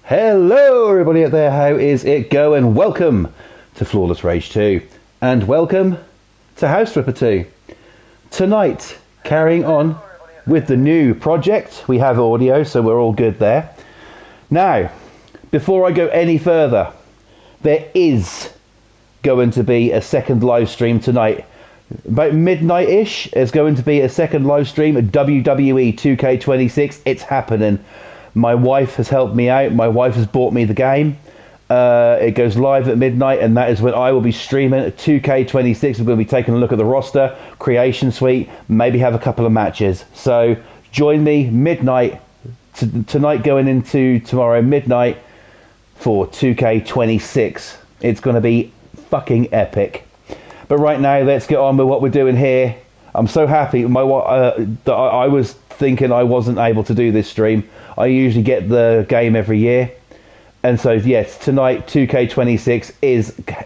Hello everybody out there, how is it going? Welcome to Flawless Rage 2 and welcome to House Flipper 2. Tonight, carrying on with the new project, we have audio so we're all good there. Now, before I go any further, there is going to be a second live stream tonight. About midnight-ish, there's going to be a second live stream at WWE 2K26. It's happening. My wife has helped me out. My wife has bought me the game. It goes live at midnight, and that is when I will be streaming at 2K26. We're going to be taking a look at the roster, creation suite, maybe have a couple of matches. So join me midnight tonight going into tomorrow midnight for 2K26. It's going to be fucking epic. But right now, let's get on with what we're doing here. I'm so happy. That I was thinking I wasn't able to do this stream. I usually get the game every year. And so, yes, tonight 2K26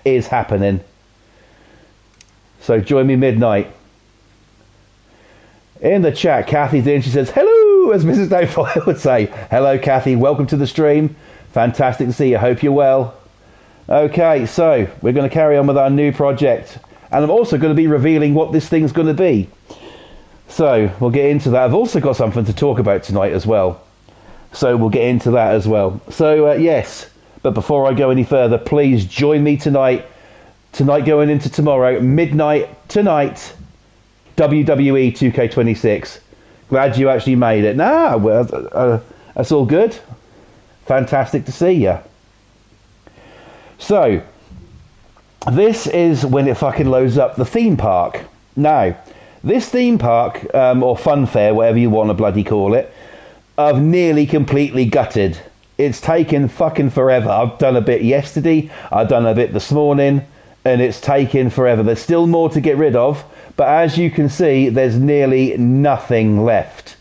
is happening. So join me midnight. In the chat, Kathy's in. She says, hello, as Mrs. Doubtfire would say. Hello, Kathy. Welcome to the stream. Fantastic to see you. Hope you're well. Okay, so we're going to carry on with our new project. And I'm also going to be revealing what this thing's going to be. So we'll get into that. I've also got something to talk about tonight as well. So we'll get into that as well. So yes, but before I go any further, please join me tonight. Tonight going into tomorrow, midnight tonight, WWE 2K26. Glad you actually made it. Nah, well, that's all good. Fantastic to see you. So, this is when it fucking loads up the theme park. Now, this theme park, or fun fair, whatever you want to bloody call it, I've nearly completely gutted. It's taken fucking forever. I've done a bit yesterday, I've done a bit this morning, and it's taken forever. There's still more to get rid of, but as you can see, there's nearly nothing left.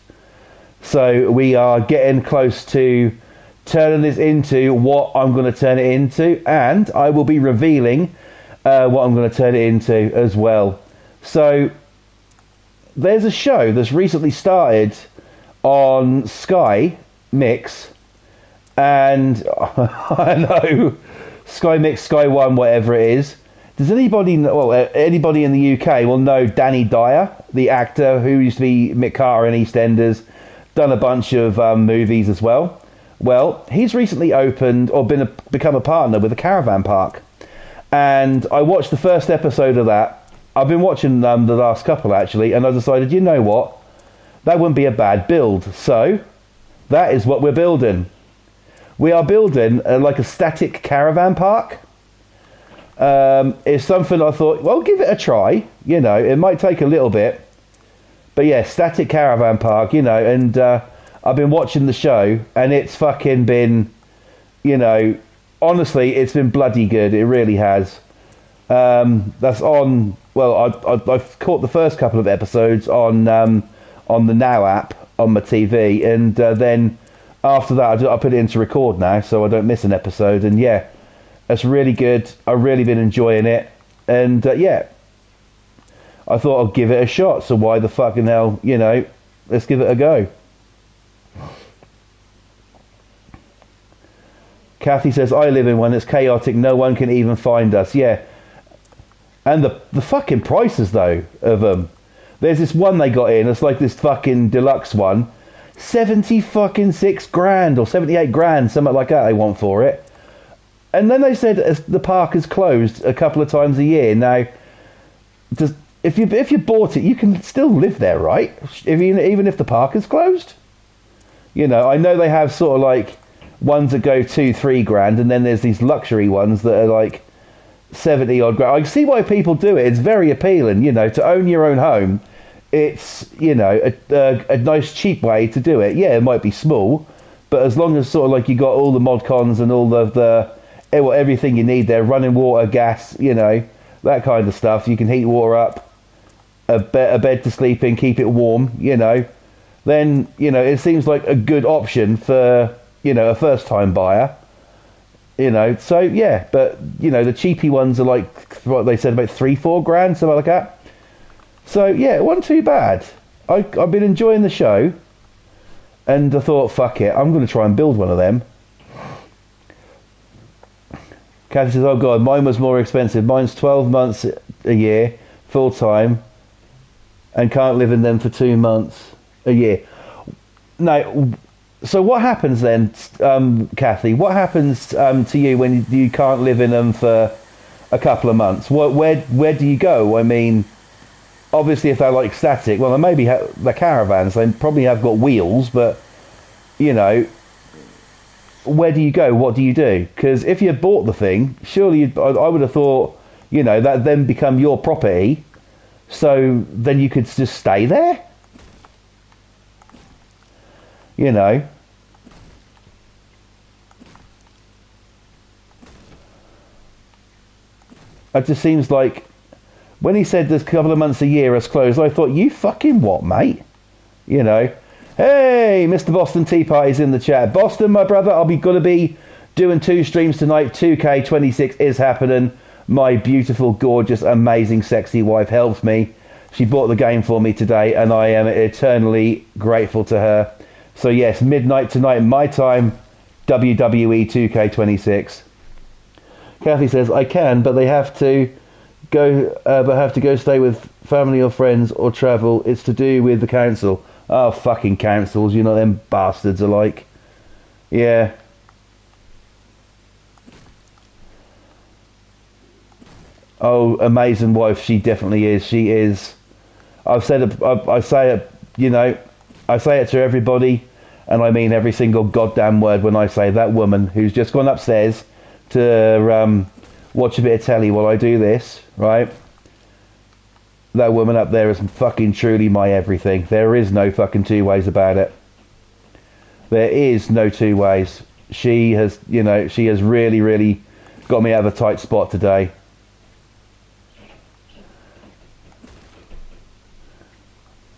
So we are getting close to turning this into what I'm going to turn it into, and I will be revealing what I'm going to turn it into as well. So there's a show that's recently started on Sky Mix, and I know Sky Mix, Sky One, whatever it is. Does anybody know, well, anybody in the UK will know Danny Dyer, the actor who used to be Mick Carter in EastEnders, done a bunch of movies as well. Well, he's recently opened or become a partner with a caravan park, and I watched the first episode of that. I've been watching the last couple actually, and I decided, you know what, that wouldn't be a bad build. So that is what we're building. We are building like a static caravan park. It's something I thought, well, give it a try. You know, it might take a little bit, but yeah, static caravan park. You know, and I've been watching the show, and it's fucking been, you know, honestly, it's been bloody good. It really has. That's on. Well, I've caught the first couple of episodes on the Now app on my TV, and then after that, I put it into record now, so I don't miss an episode. And yeah, it's really good. I've really been enjoying it, and yeah, I thought I'd give it a shot. So why the fucking hell, you know? Let's give it a go. Kathy says, I live in one that's chaotic, no one can even find us. Yeah. And the fucking prices, though, of them. There's this one they got in, it's like this fucking deluxe one. 76 grand or 78 grand, something like that they want for it. And then they said the park is closed a couple of times a year. Now, if you bought it, you can still live there, right? Even if the park is closed? You know, I know they have sort of like ones that go 2-3 grand, and then there's these luxury ones that are like 70 odd grand. I can see why people do it. It's very appealing, you know, to own your own home. It's, you know, a nice cheap way to do it. Yeah, it might be small, but as long as sort of like you got all the mod cons and all of everything you need there, running water, gas, you know, that kind of stuff. You can heat water up, a bed to sleep in, keep it warm, you know. Then, you know, it seems like a good option for, you know, a first-time buyer. You know, so yeah, but, you know, the cheapy ones are like, what they said, about 3-4 grand, something like that. So yeah, it wasn't too bad. I've been enjoying the show, and I thought, fuck it, I'm going to try and build one of them. Kathy says, oh God, mine was more expensive. Mine's 12 months a year, full time, and can't live in them for 2 months a year. Now, so what happens then, Kathy? What happens to you when you can't live in them for a couple of months? Where do you go? I mean, obviously if they're like static, well, they maybe the caravans, they probably have got wheels, but, you know, where do you go? What do you do? Because if you bought the thing, surely I would have thought, you know, that then become your property, so then you could just stay there. You know. It just seems like when he said there's a couple of months a year as closed, I thought, you fucking what, mate? You know. Hey, Mr. Boston Tea Party's in the chat. Boston, my brother, gonna be doing 2 streams tonight. 2K26 is happening. My beautiful, gorgeous, amazing, sexy wife helps me. She bought the game for me today, and I am eternally grateful to her. So yes, midnight tonight, my time, WWE 2K26. Kathy says, I can, but they have to go stay with family or friends or travel. It's to do with the council. Oh, fucking councils, you know them bastards alike. Yeah. Oh, amazing wife, she definitely is. She is. I've said it, I say it, you know, I say it to everybody, and I mean every single goddamn word when I say that woman who's just gone upstairs to watch a bit of telly while I do this, right? That woman up there is fucking truly my everything. There is no fucking 2 ways about it. There is no 2 ways. She has, you know, she has really, really got me out of a tight spot today.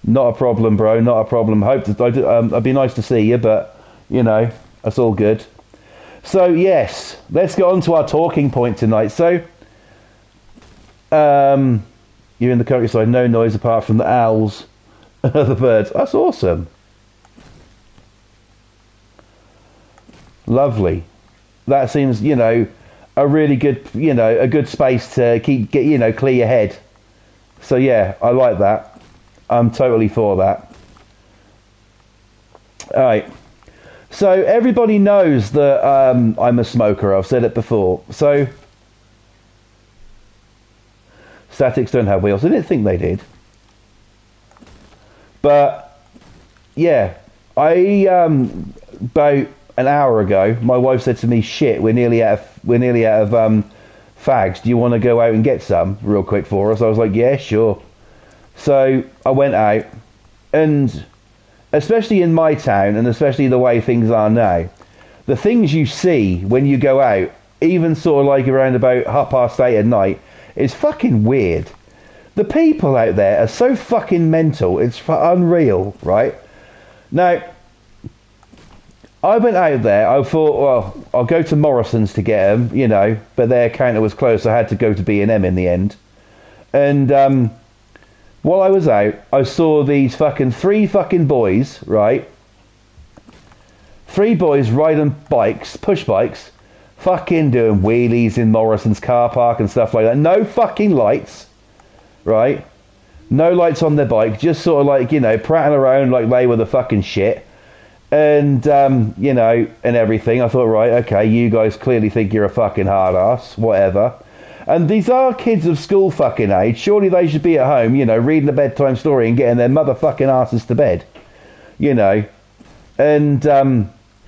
Not a problem, bro. Not a problem. Hope that it'd be nice to see you, but you know, that's all good. So yes, let's get on to our talking point tonight. So, you're in the countryside, no noise apart from the owls and other birds. That's awesome. Lovely. That seems, you know, a really good, you know, a good space to clear your head. So yeah, I like that. I'm totally for that. All right. So everybody knows that I'm a smoker. I've said it before. So statics don't have wheels. I didn't think they did. But yeah, about an hour ago, my wife said to me, "Shit, we're nearly out of fags. Do you want to go out and get some real quick for us?" I was like, "Yeah, sure." So I went out, and especially in my town, and especially the way things are now, the things you see when you go out, even sort of like around about 8:30 at night, is fucking weird. The people out there are so fucking mental, it's unreal, right? Now, I went out there, I thought, well, I'll go to Morrison's to get them, you know, but their counter was closed, so I had to go to B&M in the end. And while I was out, I saw these fucking 3 fucking boys, right? 3 boys riding bikes, push bikes, fucking doing wheelies in Morrison's car park and stuff like that. No fucking lights, right? No lights on their bike, just sort of like, you know, prattling around like they were the fucking shit. And, you know, and everything. I thought, right, okay, you guys clearly think you're a fucking hard ass, whatever. And these are kids of school fucking age. Surely they should be at home, you know, reading a bedtime story and getting their motherfucking asses to bed. You know. And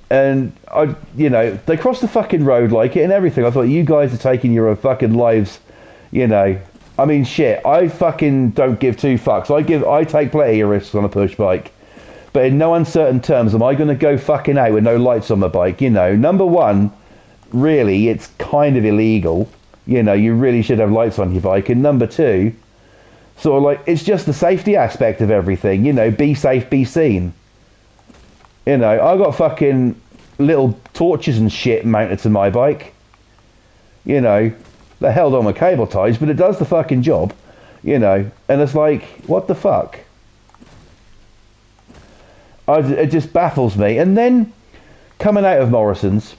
I, you know, they crossed the fucking road like it and everything. I thought, you guys are taking your own fucking lives, you know. I mean, shit, I fucking don't give 2 fucks. I take plenty of risks on a push bike. But in no uncertain terms am I going to go fucking out with no lights on my bike, you know. Number one, really, it's kind of illegal. You know, you really should have lights on your bike. And number 2, sort of like, it's just the safety aspect of everything. You know, be safe, be seen. You know, I got fucking little torches and shit mounted to my bike. You know, they're held on with cable ties, but it does the fucking job. You know, and it's like, what the fuck? It just baffles me. And then, coming out of Morrison's,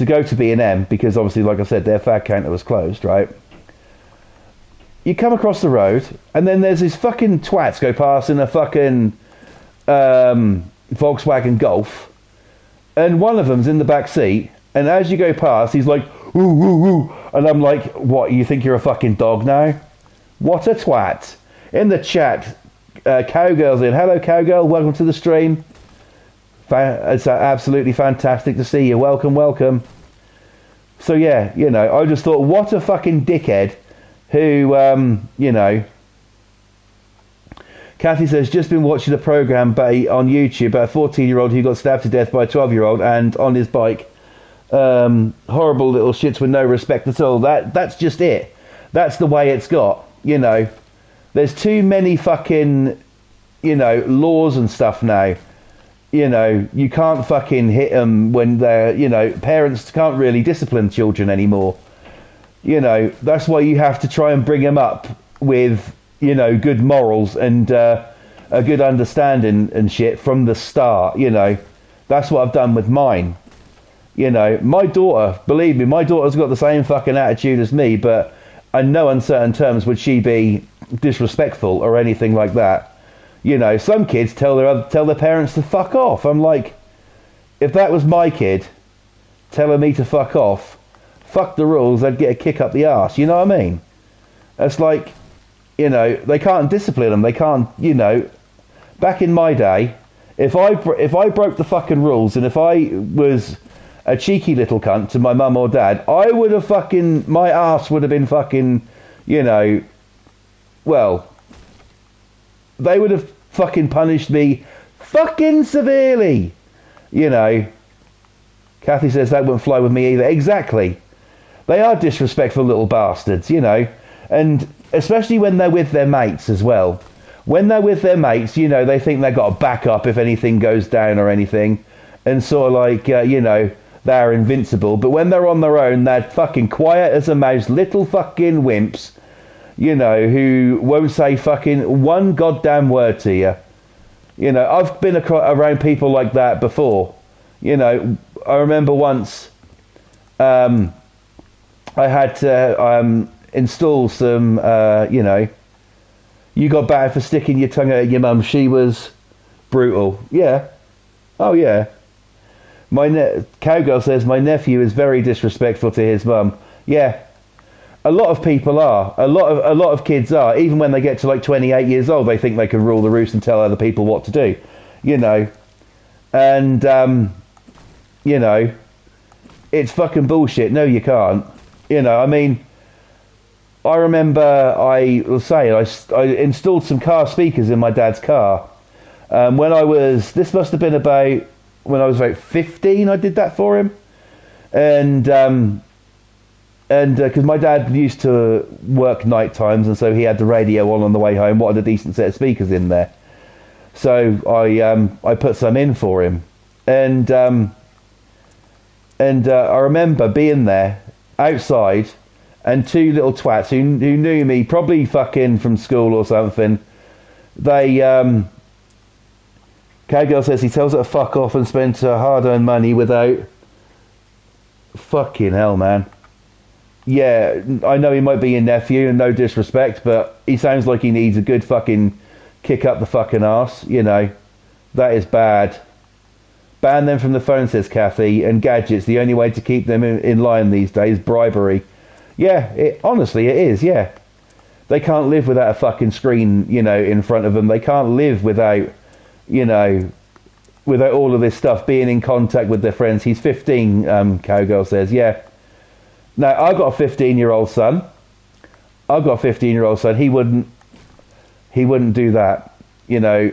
to go to B&M, because obviously, like I said, their fag counter was closed, right? You come across the road, and then there's these fucking twats go past in a fucking Volkswagen Golf, and one of them's in the back seat, and as you go past, he's like, ooh, ooh, ooh, and I'm like, what, you think you're a fucking dog now? What a twat. In the chat, Cowgirl's in. Hello, Cowgirl, welcome to the stream. It's absolutely fantastic to see you. Welcome, welcome. So yeah, you know, I just thought, what a fucking dickhead who, you know. Kathy says, just been watching a program on YouTube about a 14-year-old who got stabbed to death by a 12-year-old and on his bike. Horrible little shits with no respect at all. That's just it. That's the way it's got, you know. There's too many fucking, you know, laws and stuff now. You know, you can't fucking hit them when they're, you know, parents can't really discipline children anymore. You know, that's why you have to try and bring them up with, you know, good morals and a good understanding and shit from the start, you know. That's what I've done with mine. You know, my daughter, believe me, my daughter's got the same fucking attitude as me, but in no uncertain terms would she be disrespectful or anything like that. You know, some kids tell their parents to fuck off. I'm like, if that was my kid telling me to fuck off, fuck the rules, I'd get a kick up the arse. You know what I mean? It's like, you know, they can't discipline them. They can't, you know. Back in my day, if I broke the fucking rules and if I was a cheeky little cunt to my mum or dad, I would have fucking, my arse would have been fucking, you know, well, they would have fucking punished me fucking severely. You know. Kathy says that wouldn't fly with me either. Exactly. They are disrespectful little bastards, you know. And especially when they're with their mates as well. When they're with their mates, you know, they think they've got a backup if anything goes down or anything. And sort of like, you know, they're invincible. But when they're on their own, they're fucking quiet as a mouse, little fucking wimps. You know, who won't say fucking one goddamn word to you. You know, I've been around people like that before. You know, I remember once I had to install some, you know, you got bad for sticking your tongue out at your mum. She was brutal. Yeah. Oh, yeah. Cowgirl says, my nephew is very disrespectful to his mum. Yeah. A lot of people are. A lot of kids are. Even when they get to like 28 years old, they think they can rule the roost and tell other people what to do. You know. And, you know, it's fucking bullshit. No, you can't. You know, I mean, I remember I installed some car speakers in my dad's car. When I was, this must have been about, when I was about 15, I did that for him. And because my dad used to work night times, and so he had the radio on the way home, wanted a decent set of speakers in there. So I put some in for him. And I remember being there, outside, and two little twats who knew me, probably fucking from school or something. They, Cowgirl says he tells her to fuck off and spends her hard-earned money without... Fucking hell, man. Yeah, I know he might be your nephew, and no disrespect, but he sounds like he needs a good fucking kick up the fucking arse, you know. That is bad. Ban them from the phone, says Kathy, and gadgets. The only way to keep them in line these days, bribery. Yeah, honestly, it is, yeah. They can't live without a fucking screen, you know, in front of them. They can't live without, you know, without all of this stuff, being in contact with their friends. He's 15, Cowgirl says, yeah. Now, I've got a 15-year-old son. He wouldn't do that. You know,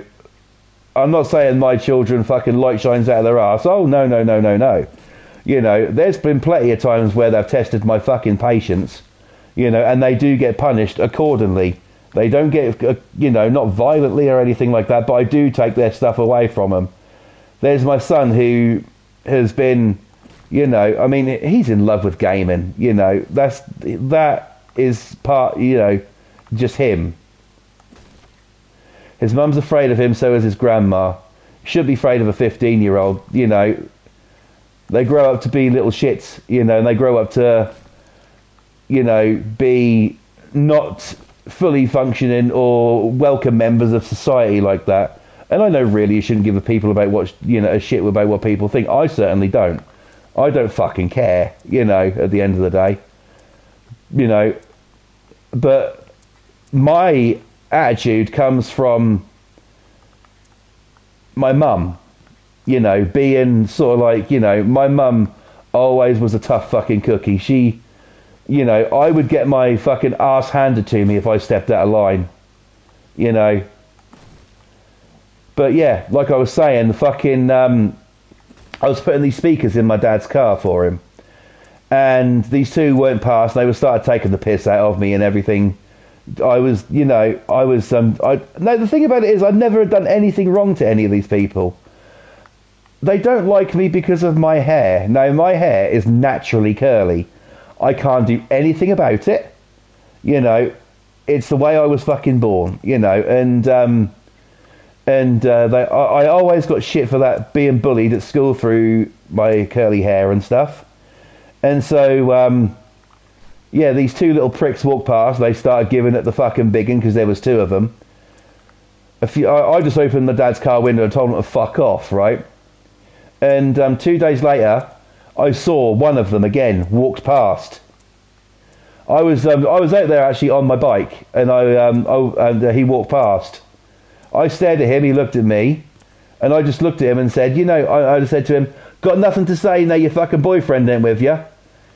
I'm not saying my children fucking light shines out of their ass. Oh, no. You know, there's been plenty of times where they've tested my fucking patience, you know, and they do get punished accordingly. They don't get, you know, not violently or anything like that, but I do take their stuff away from them. There's my son who has been... You know, I mean, he's in love with gaming. You know, that is part, you know, just him. His mum's afraid of him, so is his grandma. Should be afraid of a 15-year-old, you know. They grow up to be little shits, you know, and they grow up to, you know, be not fully functioning or welcome members of society like that. And I know really you shouldn't give a people about what, you know, a shit about what people think. I certainly don't. I don't fucking care, you know, at the end of the day. You know, but my attitude comes from my mum, you know, being sort of like, you know, my mum always was a tough fucking cookie. She, you know, I would get my fucking ass handed to me if I stepped out of line, you know. But yeah, like I was saying, the fucking, I was putting these speakers in my dad's car for him. And these two weren't passed. They were started taking the piss out of me and everything. I was, you know, no, the thing about it is I've never done anything wrong to any of these people. They don't like me because of my hair. Now, my hair is naturally curly. I can't do anything about it. You know, it's the way I was fucking born, you know, I always got shit for that, being bullied at school through my curly hair and stuff. And so, yeah, these two little pricks walked past. They started giving it the fucking big one because there was two of them. I just opened my dad's car window and told them to fuck off, right? And 2 days later, I saw one of them again walked past. I was out there actually on my bike, and he walked past. I stared at him. He looked at me, and I just looked at him and said, you know, I said to him, got nothing to say now your fucking boyfriend ain't with you.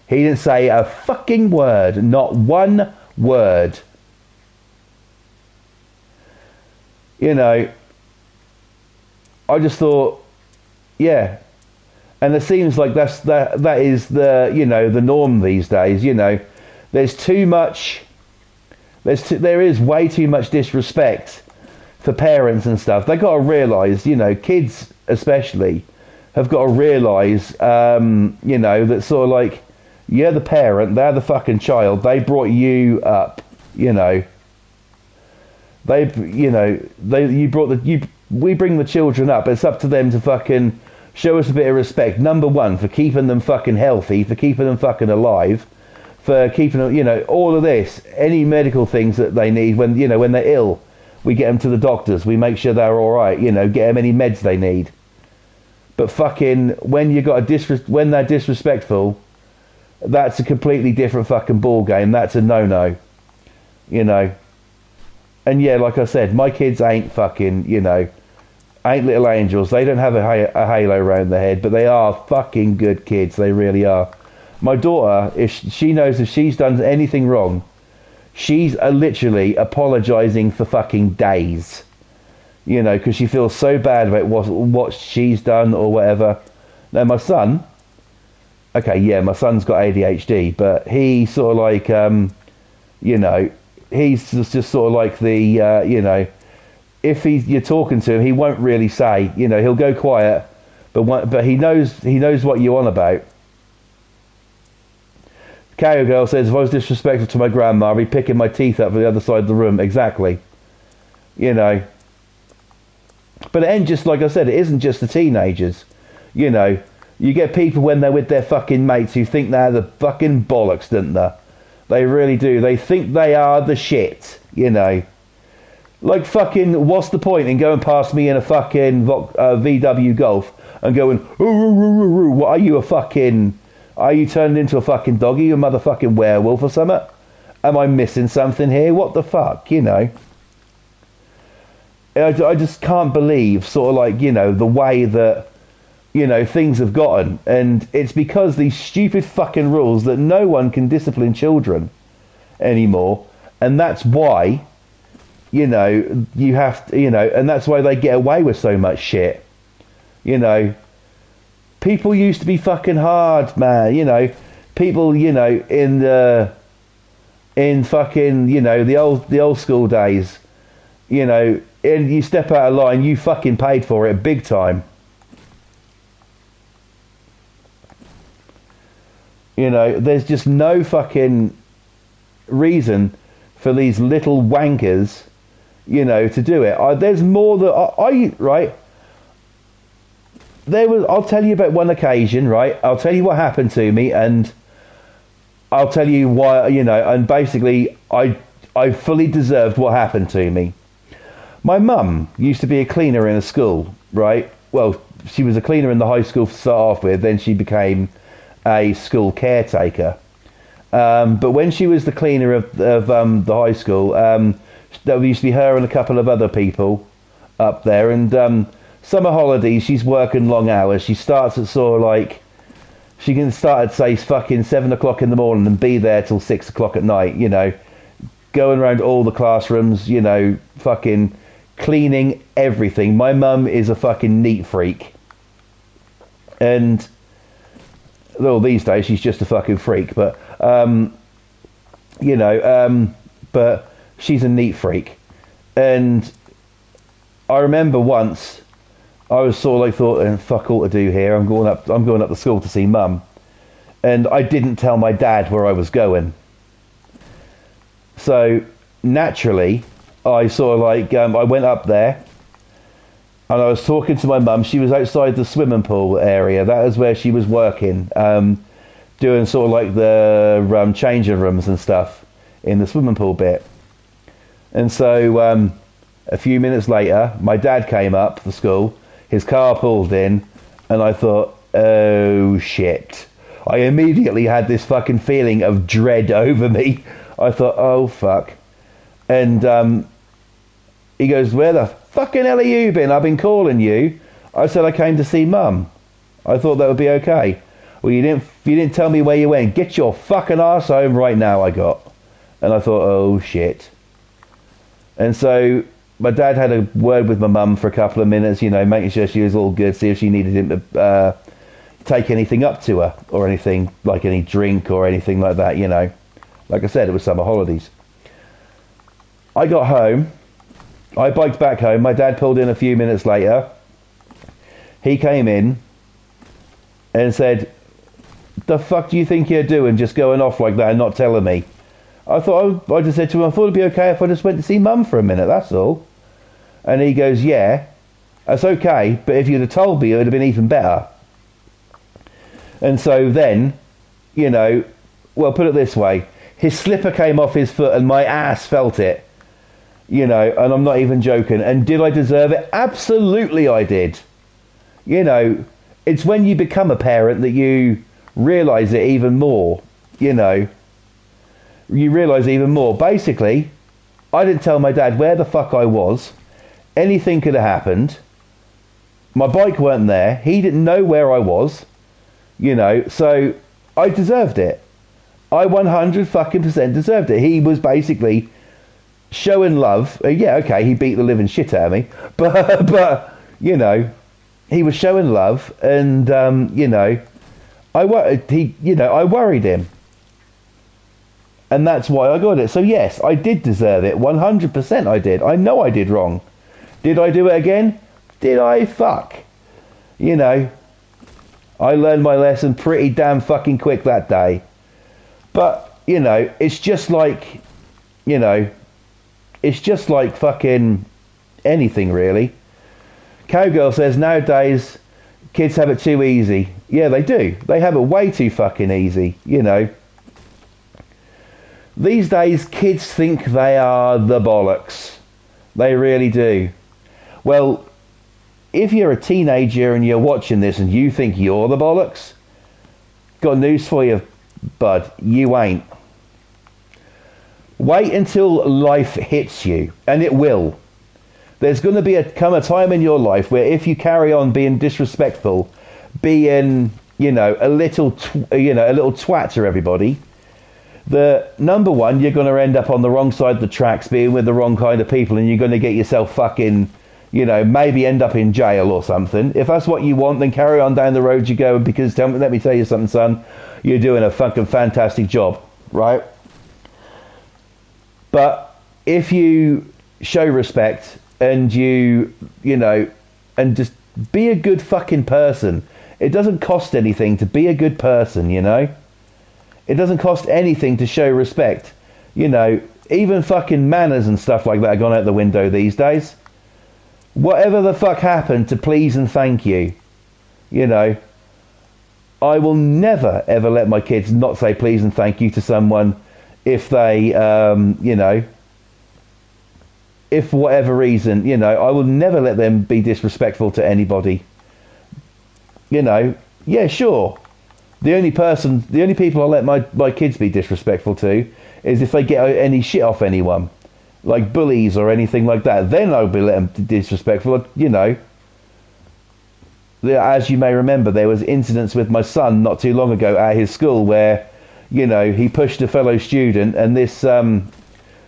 He didn't say a fucking word, not one word. You know, I just thought, yeah. And it seems like that is the, you know, the norm these days, you know. There's too much, there is way too much disrespect for parents and stuff. They got to realise, you know, kids especially have got to realise, you know, that sort of like, you're the parent, they're the fucking child, they brought you up, you know. We bring the children up. It's up to them to fucking show us a bit of respect. Number one, for keeping them fucking healthy, for keeping them fucking alive, for keeping them, you know, all of this, any medical things that they need when, you know, when they're ill, we get them to the doctors. We make sure they're all right, you know, get them any meds they need. But fucking when you got when they're disrespectful, that's a completely different fucking ball game. That's a no-no, you know. And yeah, like I said, my kids ain't fucking, you know, ain't little angels. They don't have a halo around their head, but they are fucking good kids. They really are. My daughter, if she knows if she's done anything wrong, she's literally apologising for fucking days. You know, because she feels so bad about what she's done or whatever. Now, my son, okay, yeah, my son's got ADHD, but he sort of like, you know, he's just sort of like the, you know, if you're talking to him, he won't really say, you know, he'll go quiet, but he knows what you're on about. Carrier Girl says, if I was disrespectful to my grandma, I'd be picking my teeth up from the other side of the room. Exactly. You know. But it ain't just, like I said, it isn't just the teenagers. You know, you get people when they're with their fucking mates who think they're the fucking bollocks, don't they? They really do. They think they are the shit, you know. Like fucking, what's the point in going past me in a fucking VW Golf and going, what are you, a fucking, are you turned into a fucking dog? Are you a motherfucking werewolf or something? Am I missing something here? What the fuck, you know? I just can't believe sort of like, you know, the way that, you know, things have gotten. And it's because these stupid fucking rules that no one can discipline children anymore. And that's why, you know, you have to, you know, and that's why they get away with so much shit. You know, people used to be fucking hard, man. You know, people, you know, in fucking, you know, the old school days, you know, and you step out of line, you fucking paid for it big time. You know, there's just no fucking reason for these little wankers, you know, to do it. There's more that right. I'll tell you about one occasion, right? I'll tell you what happened to me, and I'll tell you why, and basically I fully deserved what happened to me. My mum used to be a cleaner in a school, right? Well, she was a cleaner in the high school to start off with, then she became a school caretaker. But when she was the cleaner of the high school, there used to be her and a couple of other people up there, and summer holidays, she's working long hours. She starts at she can start at, say, fucking 7 o'clock in the morning and be there till 6 o'clock at night, going around all the classrooms, fucking cleaning everything. My mum is a fucking neat freak. And, well, these days she's just a fucking freak, but, but she's a neat freak. And I remember once I was sort of thought, fuck all to do here. I'm going up to school to see mum. And I didn't tell my dad where I was going. So naturally, I I went up there and I was talking to my mum. She was outside the swimming pool area. That is where she was working, doing sort of like the changing rooms and stuff in the swimming pool bit. And so a few minutes later, my dad came up to school. His car pulled in, and I thought, oh shit. I immediately had this fucking feeling of dread over me. I thought, oh fuck. And he goes, where the fucking hell have you been? I've been calling you. I said I came to see mum. I thought that would be okay. Well, you didn't tell me where you went. Get your fucking arse home right now, I got. And I thought, oh shit. And so my dad had a word with my mum for a couple of minutes, making sure she was all good, see if she needed him to take anything up to her or anything, like any drink or anything like that, Like I said, it was summer holidays. I got home. I biked back home. My dad pulled in a few minutes later. He came in and said, the fuck do you think you're doing just going off like that and not telling me? I just said to him, I thought it'd be okay if I just went to see mum for a minute, that's all. And he goes, yeah, that's okay, but if you'd have told me, it would have been even better. And so then, well, put it this way, his slipper came off his foot and my ass felt it, and I'm not even joking. And did I deserve it? Absolutely I did. It's when you become a parent that you realise it even more, You realise it even more. Basically, I didn't tell my dad where the fuck I was. Anything could have happened. My bike weren't there. He didn't know where I was. So I deserved it. I 100 fucking percent deserved it. He was basically showing love. Yeah, okay, he beat the living shit out of me. But he was showing love, and I worried him. And that's why I got it. So yes, I did deserve it. 100% I did. I know I did wrong. Did I do it again? Did I? Fuck. I learned my lesson pretty damn fucking quick that day. But, it's just like, it's just like fucking anything really. Cowgirl says nowadays kids have it too easy. Yeah, they do. They have it way too fucking easy, These days, kids think they are the bollocks. They really do. Well, if you're a teenager and you're watching this and you think you're the bollocks, got news for you, bud. You ain't. Wait until life hits you, and it will. There's going to come a time in your life where if you carry on being disrespectful, being, a little twat to everybody, the number one, you're going to end up on the wrong side of the tracks, being with the wrong kind of people, and you're going to get yourself fucking, maybe end up in jail or something. If that's what you want, then carry on down the road you go, because let me tell you something, son, you're doing a fucking fantastic job, right? But if you show respect and and just be a good fucking person, it doesn't cost anything to be a good person, It doesn't cost anything to show respect. Even fucking manners and stuff like that are gone out the window these days. Whatever the fuck happened to please and thank you? You know, I will never ever let my kids not say please and thank you to someone if they, you know, if for whatever reason, you know, I will never let them be disrespectful to anybody. You know, yeah, sure. The only people I let my kids be disrespectful to is if they get any shit off anyone, like bullies or anything like that. Then I'll be letting them disrespectful. You know, as you may remember, there was incidents with my son not too long ago at his school where, you know, he pushed a fellow student, and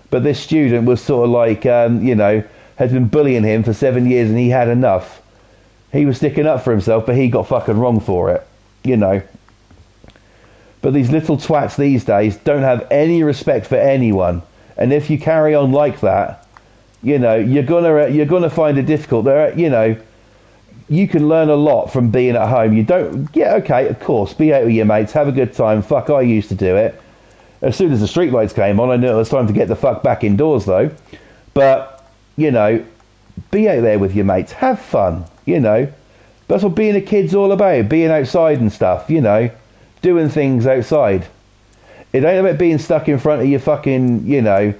but this student was sort of like, you know, had been bullying him for 7 years, and he had enough. He was sticking up for himself, but he got fucking wrong for it, you know. But these little twats these days don't have any respect for anyone, and if you carry on like that, you know, you're gonna find it difficult. You know, you can learn a lot from being at home. You don't, yeah, okay, of course, be out with your mates, have a good time. Fuck, I used to do it. As soon as the streetlights came on, I knew it was time to get the fuck back indoors, though. But, you know, be out there with your mates, have fun, you know. That's what being a kid's all about, being outside and stuff, you know, doing things outside. It ain't about being stuck in front of your fucking, you know,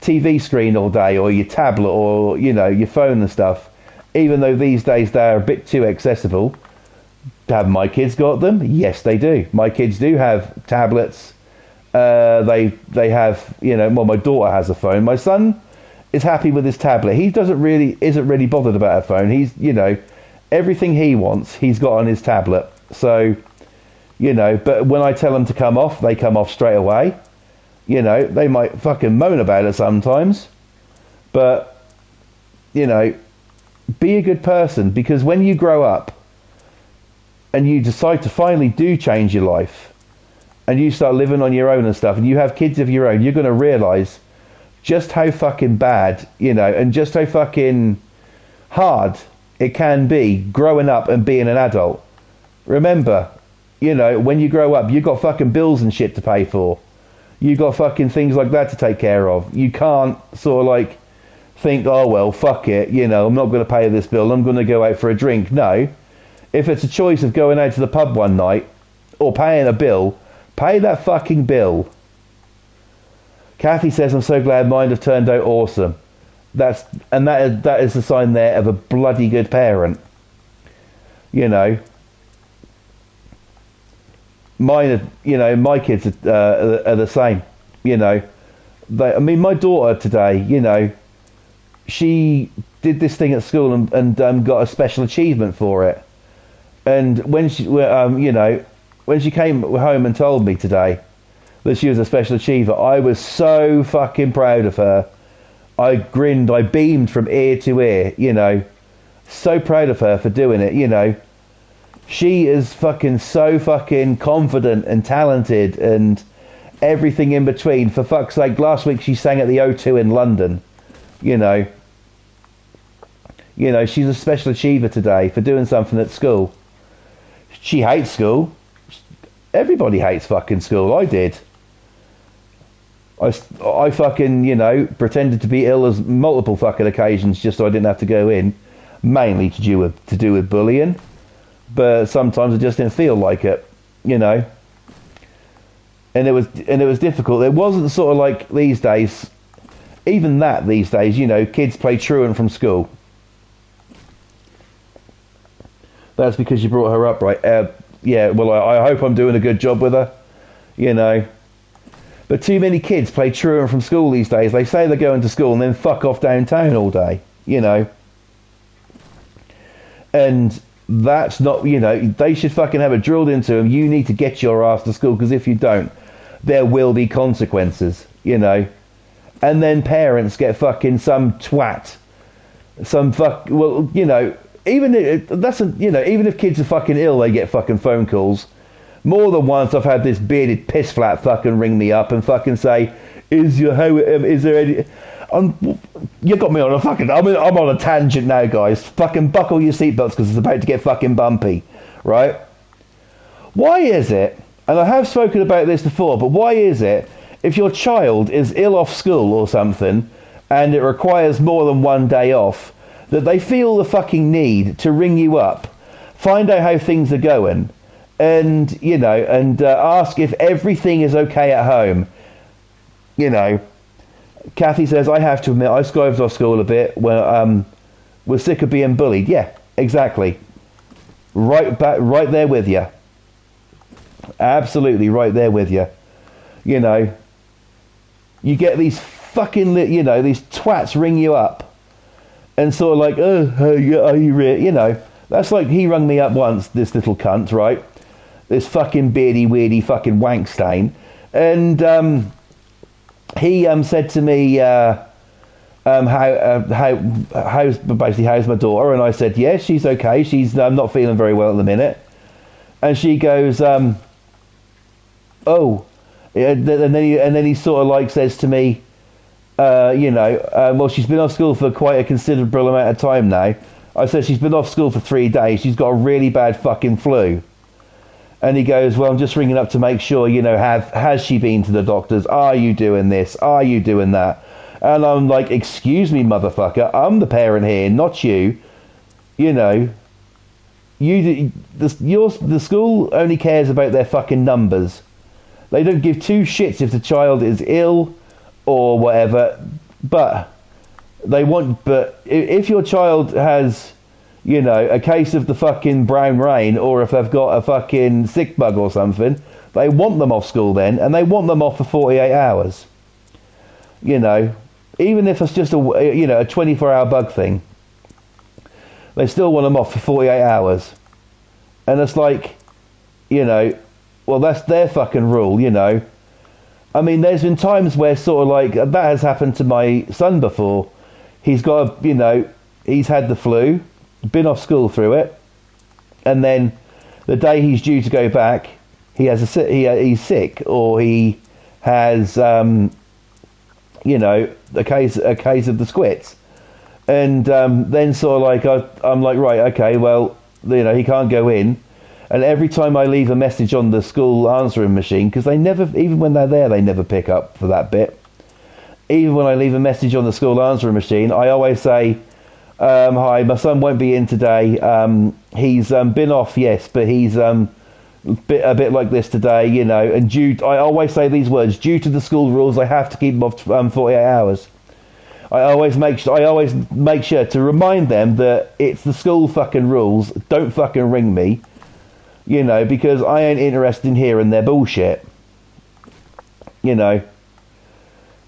TV screen all day, or your tablet, or, you know, your phone and stuff. Even though these days they are a bit too accessible. Have my kids got them? Yes, they do. My kids do have tablets. They have, you know, well, my daughter has a phone. My son is happy with his tablet. He isn't really bothered about a phone. He's, you know, everything he wants, he's got on his tablet. So, you know, but when I tell them to come off, they come off straight away. You know, they might fucking moan about it sometimes, but, you know, be a good person, because when you grow up and you decide to finally do change your life and you start living on your own and stuff, and you have kids of your own, you're going to realise just how fucking bad, you know, and just how fucking hard it can be growing up and being an adult. Remember, you know, when you grow up, you've got fucking bills and shit to pay for. You've got fucking things like that to take care of. You can't sort of like think, oh well, fuck it, you know, I'm not going to pay this bill, I'm going to go out for a drink. No. If it's a choice of going out to the pub one night or paying a bill, pay that fucking bill. Kathy says, I'm so glad mine have turned out awesome. That is the sign there of a bloody good parent. You know, mine, you know, my kids are the same. You know, I mean, my daughter today, you know, she did this thing at school and got a special achievement for it. And when she, you know, when she came home and told me today that she was a special achiever, I was so fucking proud of her. I grinned, I beamed from ear to ear, you know. So proud of her for doing it, you know. She is fucking so fucking confident and talented and everything in between. For fuck's sake, last week she sang at the O2 in London, you know. You know, she's a special achiever today for doing something at school. She hates school. Everybody hates fucking school. I did. I fucking, you know, pretended to be ill as multiple fucking occasions just so I didn't have to go in. Mainly to do with bullying. But sometimes I just didn't feel like it, you know. And it was difficult. It wasn't sort of like these days. Even that these days, you know, kids play truant from school. That's because you brought her up, right? Yeah, well, I hope I'm doing a good job with her, you know. But too many kids play truant from school these days. They say they're going to school and then fuck off downtown all day, you know. And that's not, you know, they should fucking have it drilled into them. You need to get your ass to school, because if you don't, there will be consequences, you know. And then parents get fucking some twat. Well, you know, even if kids are fucking ill, they get fucking phone calls. More than once I've had this bearded piss flat fucking ring me up and fucking say, is there any... you got me on a fucking... I'm on a tangent now, guys. Fucking buckle your seatbelts, because it's about to get fucking bumpy, right? Why is it, and I have spoken about this before, but why is it, if your child is ill off school or something, and it requires more than one day off, that they feel the fucking need to ring you up find out how things are going, and ask if everything is okay at home. Kathy says, I have to admit, I skived off school a bit when was sick of being bullied. Yeah, exactly. Right back, right there with you. Absolutely right there with you. You get these fucking, these twats ring you up and sort of like, are you real? That's like he rung me up once, this little cunt, right? This fucking beardy, weirdy fucking wank stain. And he said to me, how's my daughter? And I said, yeah, she's okay. She's not feeling very well at the minute. And she goes, oh. And then he sort of like says to me, well, she's been off school for quite a considerable amount of time now. I said, she's been off school for 3 days. She's got a really bad fucking flu. And he goes, well, I'm just ringing up to make sure, has she been to the doctors? Are you doing this? Are you doing that? And I'm like, excuse me, motherfucker. I'm the parent here, not you. The school only cares about their fucking numbers. They don't give two shits if the child is ill or whatever. But if your child has, a case of the fucking brown rain, or if they've got a fucking sick bug or something, they want them off school then, and they want them off for 48 hours. Even if it's just a 24-hour bug thing, they still want them off for 48 hours. And it's like, well, that's their fucking rule, I mean, there's been times where sort of like, that has happened to my son before. He's got, he's had the flu, been off school through it, and then the day he's due to go back, he's sick, or he has, a case of the squits. And then sort of like, I'm like, right, okay, well, he can't go in. And every time I leave a message on the school answering machine, because they never, even when they're there, they never pick up for that bit. Even when I leave a message on the school answering machine, I always say, hi, my son won't be in today. He's been off, yes, but he's a bit like this today, and I always say these words, due to the school rules, I have to keep him off 48 hours. I always make sure to remind them that it's the school fucking rules. Don't fucking ring me. Because I ain't interested in hearing their bullshit.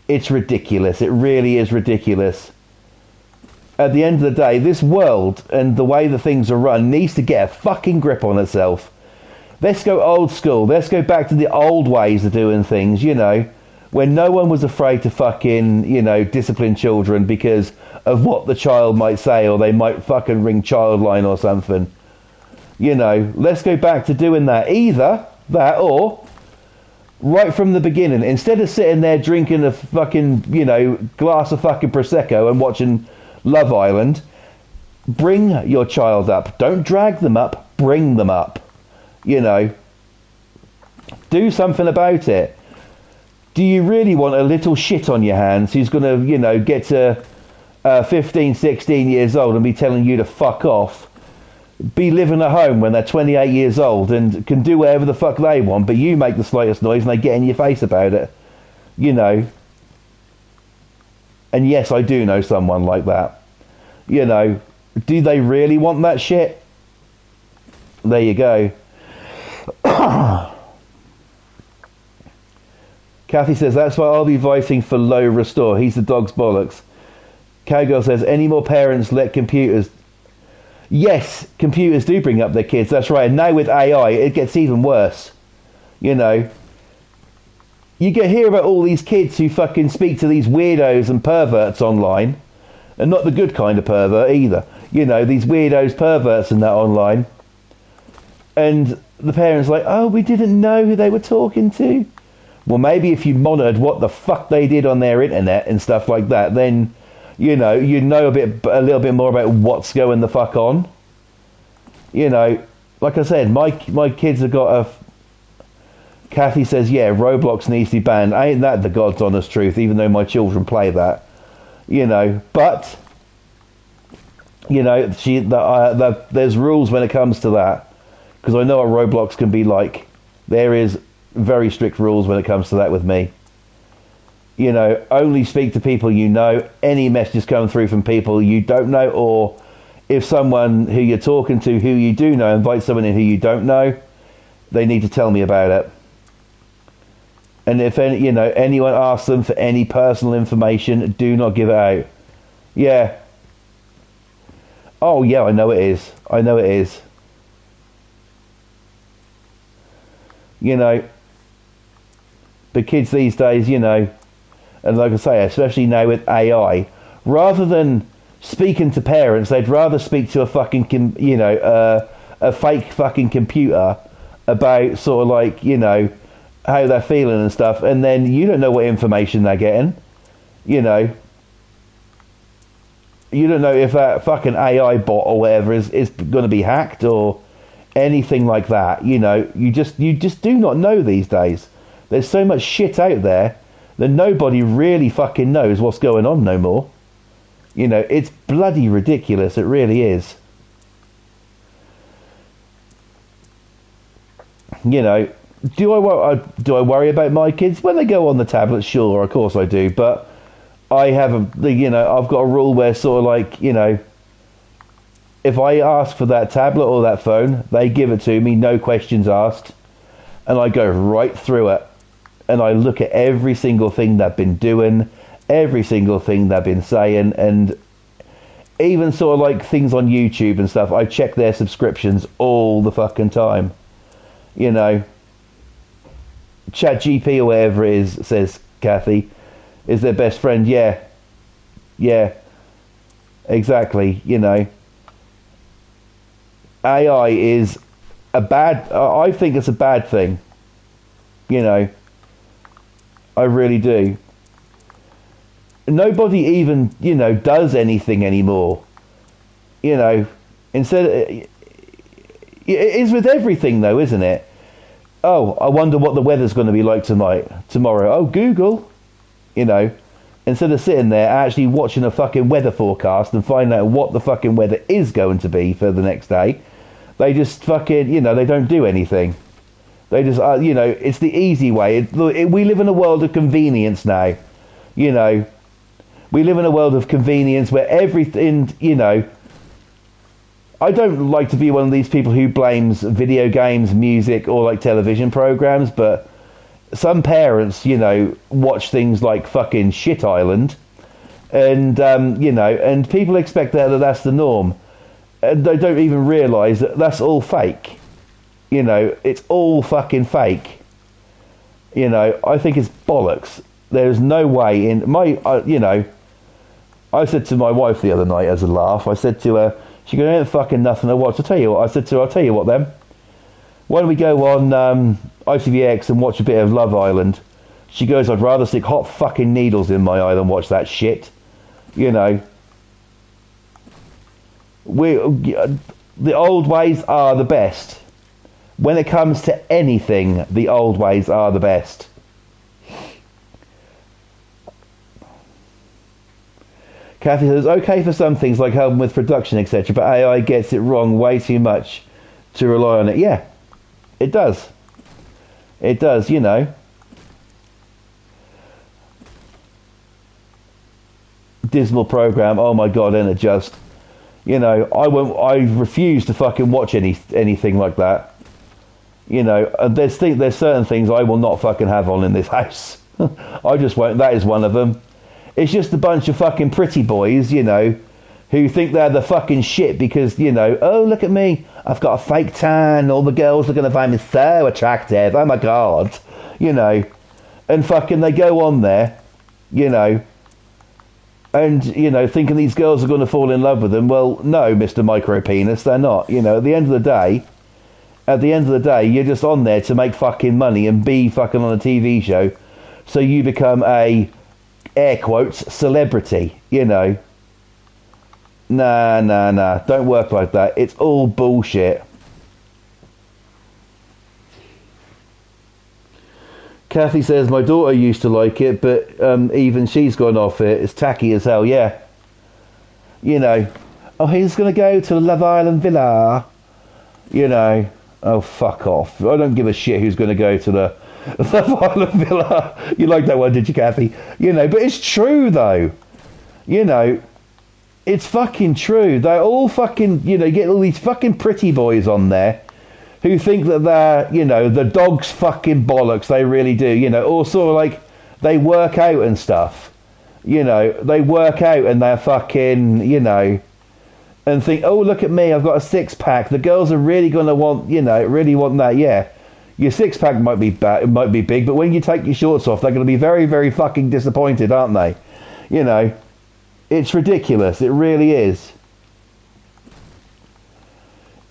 It's ridiculous. It really is ridiculous. At the end of the day, this world and the way the things are run needs to get a fucking grip on itself. Let's go old school. Let's go back to the old ways of doing things, when no one was afraid to fucking, discipline children because of what the child might say, or they might fucking ring Childline or something. Let's go back to doing that. Either that, or right from the beginning, instead of sitting there drinking a fucking, glass of fucking Prosecco and watching Love Island, bring your child up. Don't drag them up, bring them up. Do something about it. Do you really want a little shit on your hands who's going to, get to 15, 16 years old and be telling you to fuck off? Be living at home when they're 28 years old and can do whatever the fuck they want, but you make the slightest noise and they get in your face about it. And yes, I do know someone like that. Do they really want that shit? There you go. Kathy says, that's why I'll be voting for Low Restore. He's the dog's bollocks. Cowgirl says, any more parents let computers... Yes, computers do bring up their kids, that's right. And now with AI, it gets even worse. You get hear about all these kids who fucking speak to these weirdos and perverts online. And not the good kind of pervert either. These weirdos, perverts and that online. And the parents like, oh, we didn't know who they were talking to. Well, maybe if you monitored what the fuck they did on their internet and stuff like that, then, you'd know a little bit more about what's going the fuck on. Like I said, my kids have got a... Kathy says, yeah, Roblox needs to be banned. Ain't that the God's honest truth, even though my children play that. But You know, there's rules when it comes to that, because I know what Roblox can be like. There is very strict rules when it comes to that with me. You know, only speak to people you know. Any messages come through from people you don't know, or if someone who you're talking to who you do know invites someone in who you don't know, they need to tell me about it. And if anyone asks them for any personal information, do not give it out. Yeah. Oh yeah, I know it is. I know it is. You know, the kids these days, you know, and like I say, especially now with AI, rather than speaking to parents, they'd rather speak to a fucking, a fake fucking computer about sort of like, you know, how they're feeling and stuff, and then you don't know what information they're getting. You know, you don't know if that fucking AI bot or whatever is going to be hacked or anything like that. You know, you just do not know these days. There's so much shit out there that nobody really fucking knows what's going on no more. You know, it's bloody ridiculous. It really is. You know, do I worry about my kids when they go on the tablet? Sure, of course I do. But I have I've got a rule where sort of like, you know, if I ask for that tablet or that phone, they give it to me, no questions asked, and I go right through it, and I look at every single thing they've been doing, every single thing they've been saying, and even sort of like things on YouTube and stuff. I check their subscriptions all the fucking time. You know, ChatGPT or whatever it is, says Kathy, is their best friend. Yeah, exactly. You know, AI is I think it's a bad thing. You know, I really do. Nobody even, you know, does anything anymore. You know, instead, it is with everything though, isn't it? Oh, I wonder what the weather's going to be like tomorrow. Oh, Google. You know, instead of sitting there actually watching a fucking weather forecast and finding out what the fucking weather is going to be for the next day, they just fucking, you know, they don't do anything. They just, you know, it's the easy way. We live in a world of convenience now. You know, we live in a world of convenience where everything, you know, I don't like to be one of these people who blames video games, music, or like television programs, but some parents, you know, watch things like fucking Shit Island, and you know, and people expect that's the norm, and they don't even realise that that's all fake. You know, it's all fucking fake. You know, I think it's bollocks. There's no way in you know, I said to my wife the other night as a laugh, I said to her, she goes, ain't fucking nothing to watch. I'll tell you what, I said to her, I'll tell you what then. Why don't we go on ITVX and watch a bit of Love Island? She goes, I'd rather stick hot fucking needles in my eye than watch that shit. You know. The old ways are the best. When it comes to anything, the old ways are the best. Kathy says, okay for some things like helping with production, etc., but AI gets it wrong way too much to rely on it. Yeah, it does. It does, you know. Dismal program, oh my god, and it just, you know, I refuse to fucking watch anything like that. You know, there's certain things I will not fucking have on in this house. I just won't. That is one of them. It's just a bunch of fucking pretty boys, you know, who think they're the fucking shit because, you know, oh, look at me, I've got a fake tan, all the girls are going to find me so attractive, oh my god, you know, and fucking they go on there, you know, and, you know, thinking these girls are going to fall in love with them. Well, no, Mr. Micro Penis, they're not. You know, at the end of the day, you're just on there to make fucking money and be fucking on a TV show, so you become a, air quotes, celebrity, you know. Nah, don't work like that. It's all bullshit. Kathy says, my daughter used to like it, but even she's gone off it. It's tacky as hell, yeah. You know, Oh, he's going to go to Love Island Villa. You know, oh, fuck off. I don't give a shit who's going to go to the Love Island Villa. You like that one, did you, Kathy? You know, but it's true, though. You know, it's fucking true. They're all fucking, you know, you get all these fucking pretty boys on there who think that they're, you know, the dog's fucking bollocks. They really do, you know, or sort of like they work out and stuff. You know, they work out and they're fucking, you know, and think, oh, look at me, I've got a six-pack. The girls are really going to want, you know, really want that, yeah. Your six-pack might be bad, it might be big, but when you take your shorts off, they're going to be very, very fucking disappointed, aren't they? You know, it's ridiculous. It really is.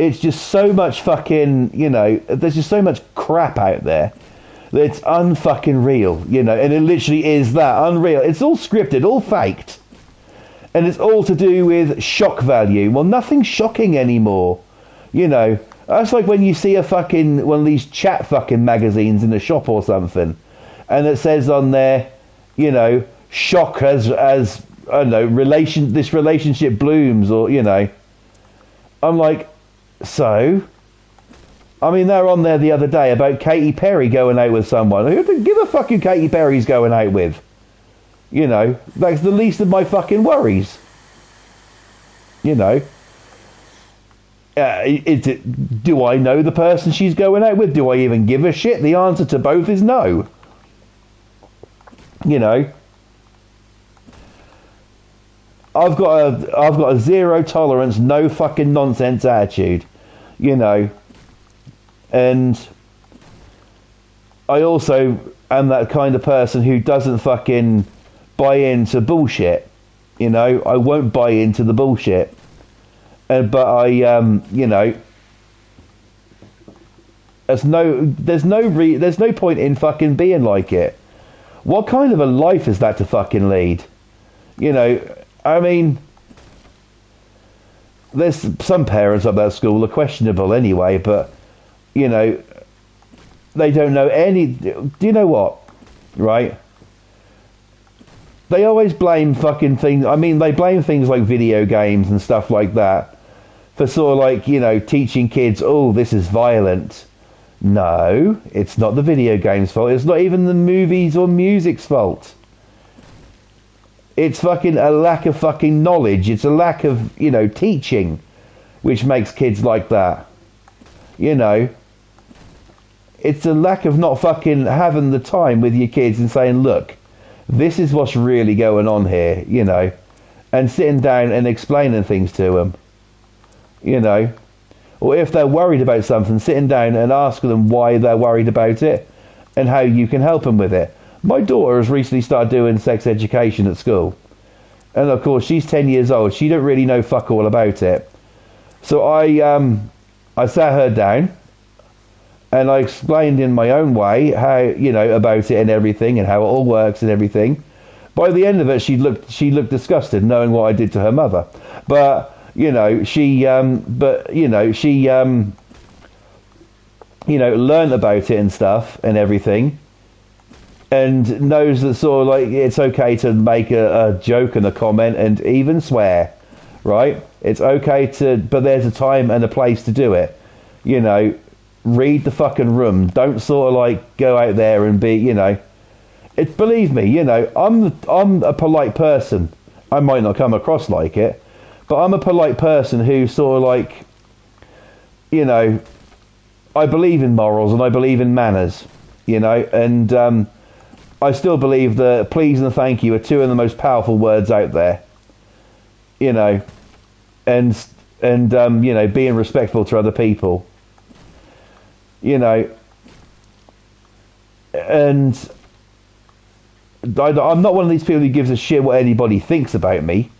It's just so much fucking, you know, there's just so much crap out there that it's unfucking real, you know, and it literally is that, unreal. It's all scripted, all faked. And it's all to do with shock value. Well, nothing's shocking anymore. You know, that's like when you see a fucking, one of these chat fucking magazines in a shop or something, and it says on there, you know, shock as I don't know, this relationship blooms, or, you know. I'm like, so? I mean, they were on there the other day about Katy Perry going out with someone. Who give a fuck who Katy Perry's going out with? You know, that's the least of my fucking worries. You know. Do I know the person she's going out with? Do I even give a shit? The answer to both is no. You know. I've got a zero tolerance, no fucking nonsense attitude. You know. And I also am that kind of person who doesn't fucking buy into bullshit. You know, I won't buy into the bullshit. But I, you know, there's no point in fucking being like it. What kind of a life is that to fucking lead? You know, I mean, there's some parents at that school are questionable anyway, but, you know, they don't know any. Do you know what? Right? They always blame fucking things. I mean, they blame things like video games and stuff like that for sort of like, you know, teaching kids, oh, this is violent. No, it's not the video game's fault. It's not even the movies or music's fault. It's fucking a lack of fucking knowledge. It's a lack of, you know, teaching, which makes kids like that. You know, it's a lack of not fucking having the time with your kids and saying, look, this is what's really going on here, you know, and sitting down and explaining things to them, you know, or if they're worried about something, sitting down and asking them why they're worried about it and how you can help them with it. My daughter has recently started doing sex education at school, and of course she's 10 years old. She don't really know fuck all about it. So I sat her down and I explained in my own way how, you know, about it and everything and how it all works and everything. By the end of it, she looked disgusted, knowing what I did to her mother. But you know, she learned about it and stuff and everything, and knows that sort of like it's okay to make a joke and a comment and even swear, right? It's okay to, but there's a time and a place to do it. You know, read the fucking room. Don't sort of like go out there and be, you know. Believe me, you know, I'm a polite person. I might not come across like it, but I'm a polite person who sort of like, you know, I believe in morals and I believe in manners, you know, and I still believe that please and thank you are two of the most powerful words out there, you know, and you know, being respectful to other people, you know, and I'm not one of these people who gives a shit what anybody thinks about me,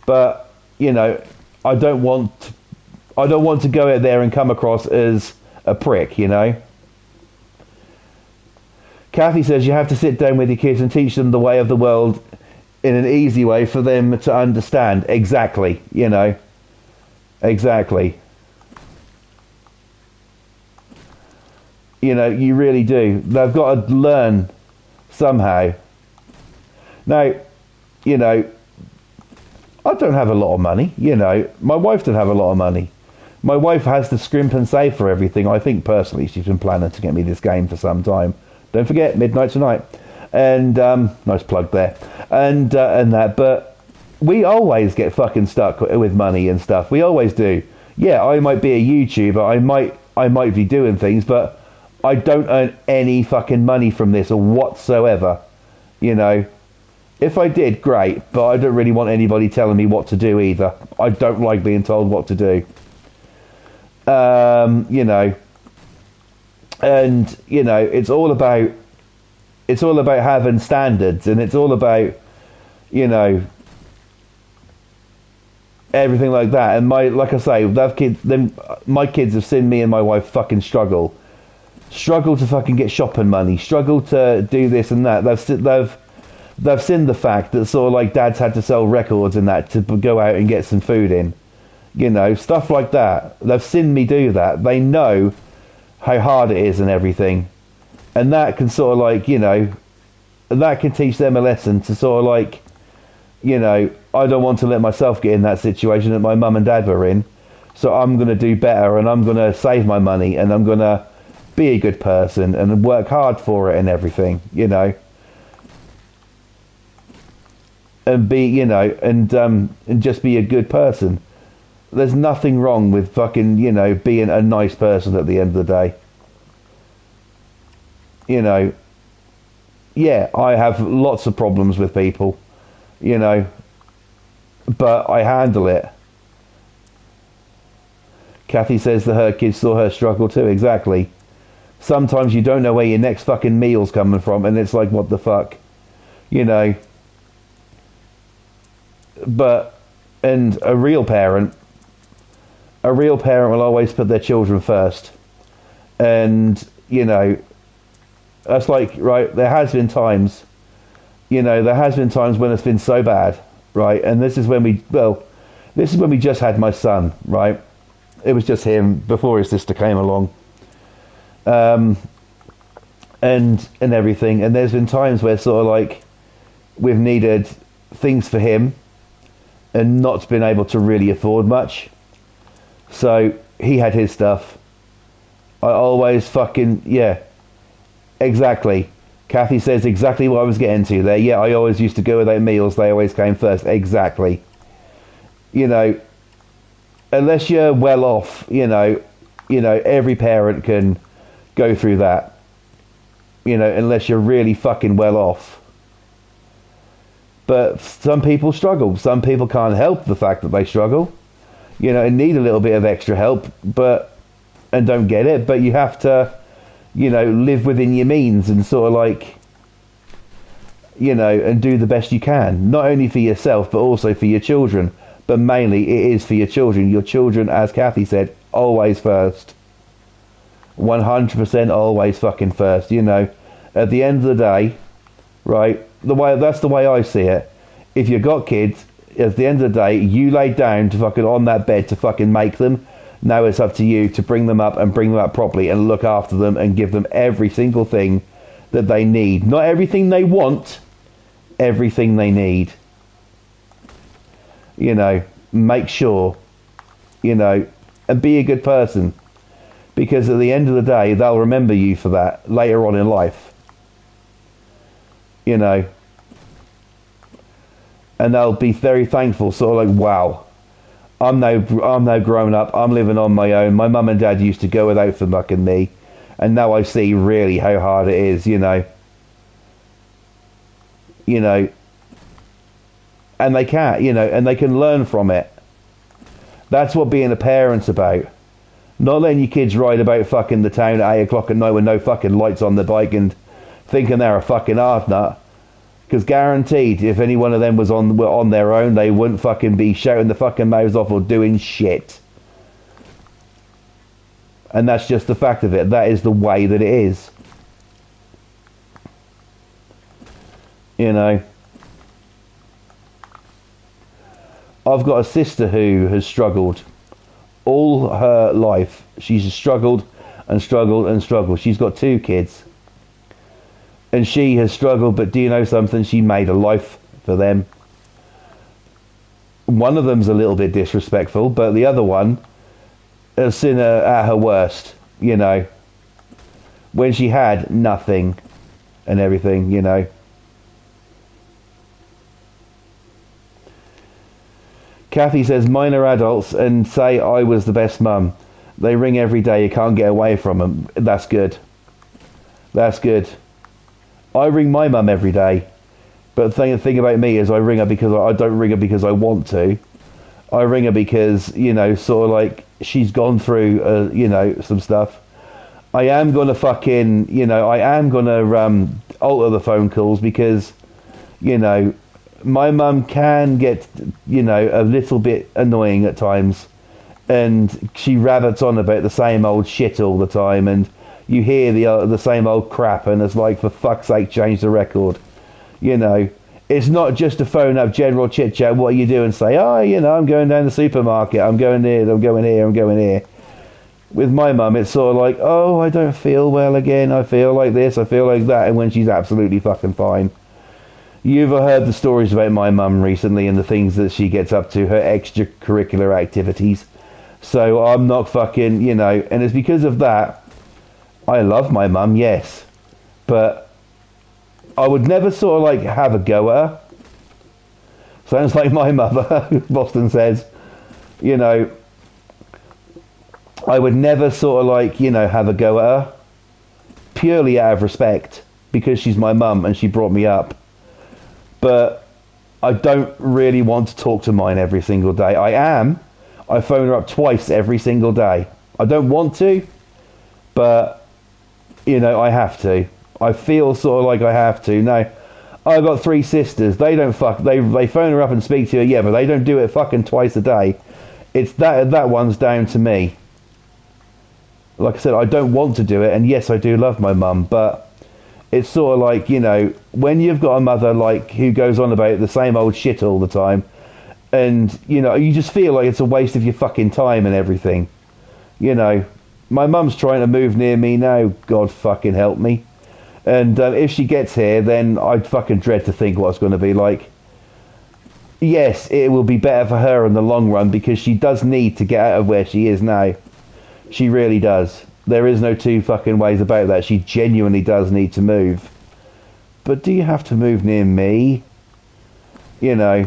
but you know, I don't want to go out there and come across as a prick, you know. Kathy says you have to sit down with your kids and teach them the way of the world in an easy way for them to understand. Exactly, you know. Exactly. You know, you really do. They've got to learn somehow. Now, you know, I don't have a lot of money, you know. My wife doesn't have a lot of money. My wife has to scrimp and save for everything. I think personally she's been planning to get me this game for some time. Don't forget, midnight tonight. And nice plug there. And that, but we always get fucking stuck with money and stuff. We always do. Yeah, I might be a YouTuber. I might be doing things, but I don't earn any fucking money from this or whatsoever. You know, if I did, great, but I don't really want anybody telling me what to do either. I don't like being told what to do. You know, and you know, it's all about having standards, and it's all about, you know, everything like that. And like I say, my kids have seen me and my wife fucking struggle to fucking get shopping money, struggle to do this and that. They've seen the fact that sort of like dad's had to sell records and that to go out and get some food in, you know, stuff like that. They've seen me do that. They know how hard it is and everything, and that can sort of like, you know, that can teach them a lesson to sort of like, you know, I don't want to let myself get in that situation that my mum and dad were in, so I'm going to do better, and I'm going to save my money, and I'm going to be a good person and work hard for it and everything, you know, and be, you know, and just be a good person. There's nothing wrong with fucking, you know, being a nice person at the end of the day. You know, yeah, I have lots of problems with people, you know, but I handle it. Kathy says that her kids saw her struggle too. Exactly. Sometimes you don't know where your next fucking meal's coming from, and it's like, what the fuck, you know. But, and a real parent will always put their children first. And, you know, that's like, right, there has been times when it's been so bad, right? And this is when we just had my son, right? It was just him before his sister came along. And everything. And there's been times where sort of like we've needed things for him and not been able to really afford much. So he had his stuff. I always fucking, yeah, exactly. Kathy says exactly what I was getting to there. Yeah, I always used to go without meals. They always came first. Exactly. You know, unless you're well off, you know, every parent can go through that. You know, unless you're really fucking well off. But some people struggle. Some people can't help the fact that they struggle, you know, and need a little bit of extra help, and don't get it. But you have to, you know, live within your means and sort of like, you know, and do the best you can, not only for yourself, but also for your children. But mainly it is for your children. Your children, as Kathy said, always first. 100% always fucking first, you know. At the end of the day, right, that's the way I see it. If you've got kids, at the end of the day, you lay down to fucking on that bed to fucking make them. Now it's up to you to bring them up and bring them up properly and look after them and give them every single thing that they need. Not everything they want, everything they need. You know, make sure, you know, and be a good person. Because at the end of the day, they'll remember you for that later on in life. You know. And they'll be very thankful, sort of like, wow, I'm now grown up, I'm living on my own. My mum and dad used to go without for mucking me, and now I see really how hard it is, you know. You know, and they can't, you know, and they can learn from it. That's what being a parent's about. Not letting your kids ride about fucking the town at 8 o'clock at night with no fucking lights on the bike and thinking they're a fucking hard nut. Because guaranteed, if any one of them were on their own, they wouldn't fucking be shouting the fucking mouths off or doing shit. And that's just the fact of it. That is the way that it is. You know. I've got a sister who has struggled all her life. She's struggled and struggled and struggled. She's got 2 kids. And she has struggled, but do you know something? She made a life for them. One of them's a little bit disrespectful, but the other one has seen her at her worst, you know, when she had nothing and everything, you know. Kathy says, mine are adults and say I was the best mum. They ring every day, you can't get away from them. That's good. That's good. I ring my mum every day. But the thing about me is I ring her because I don't ring her because I want to. I ring her because, you know, sort of like she's gone through, you know, some stuff. I am going to fucking, you know, I am going to alter the phone calls because, you know, my mum can get, you know, a little bit annoying at times, and she rabbits on about the same old shit all the time, and you hear the same old crap, and it's like, for fuck's sake, change the record. You know, it's not just a phone up general chit chat. What you do and say, oh, you know, I'm going down the supermarket, I'm going here, I'm going here, I'm going here. With my mum, it's sort of like, oh, I don't feel well again, I feel like this, I feel like that, and when she's absolutely fucking fine. You've heard the stories about my mum recently and the things that she gets up to, her extracurricular activities. So I'm not fucking, you know, and it's because of that. I love my mum, yes. But I would never sort of like have a go at her. Sounds like my mother, Boston says. You know, I would never sort of like, you know, have a go at her. Purely out of respect. Because she's my mum and she brought me up. But I don't really want to talk to mine every single day. I phone her up twice every single day. I don't want to, but, you know, I have to. I feel sort of like I have to. No, I've got 3 sisters. They don't they phone her up and speak to her, yeah, but they don't do it fucking twice a day. It's that one's down to me. Like I said, I don't want to do it, and yes, I do love my mum, but it's sort of like, you know, when you've got a mother like who goes on about the same old shit all the time, and, you know, you just feel like it's a waste of your fucking time and everything. You know, my mum's trying to move near me now, God fucking help me. And if she gets here, then I'd fucking dread to think what it's going to be like. Yes, it will be better for her in the long run because she does need to get out of where she is now. She really does. There is no two fucking ways about that. She genuinely does need to move. But do you have to move near me? You know.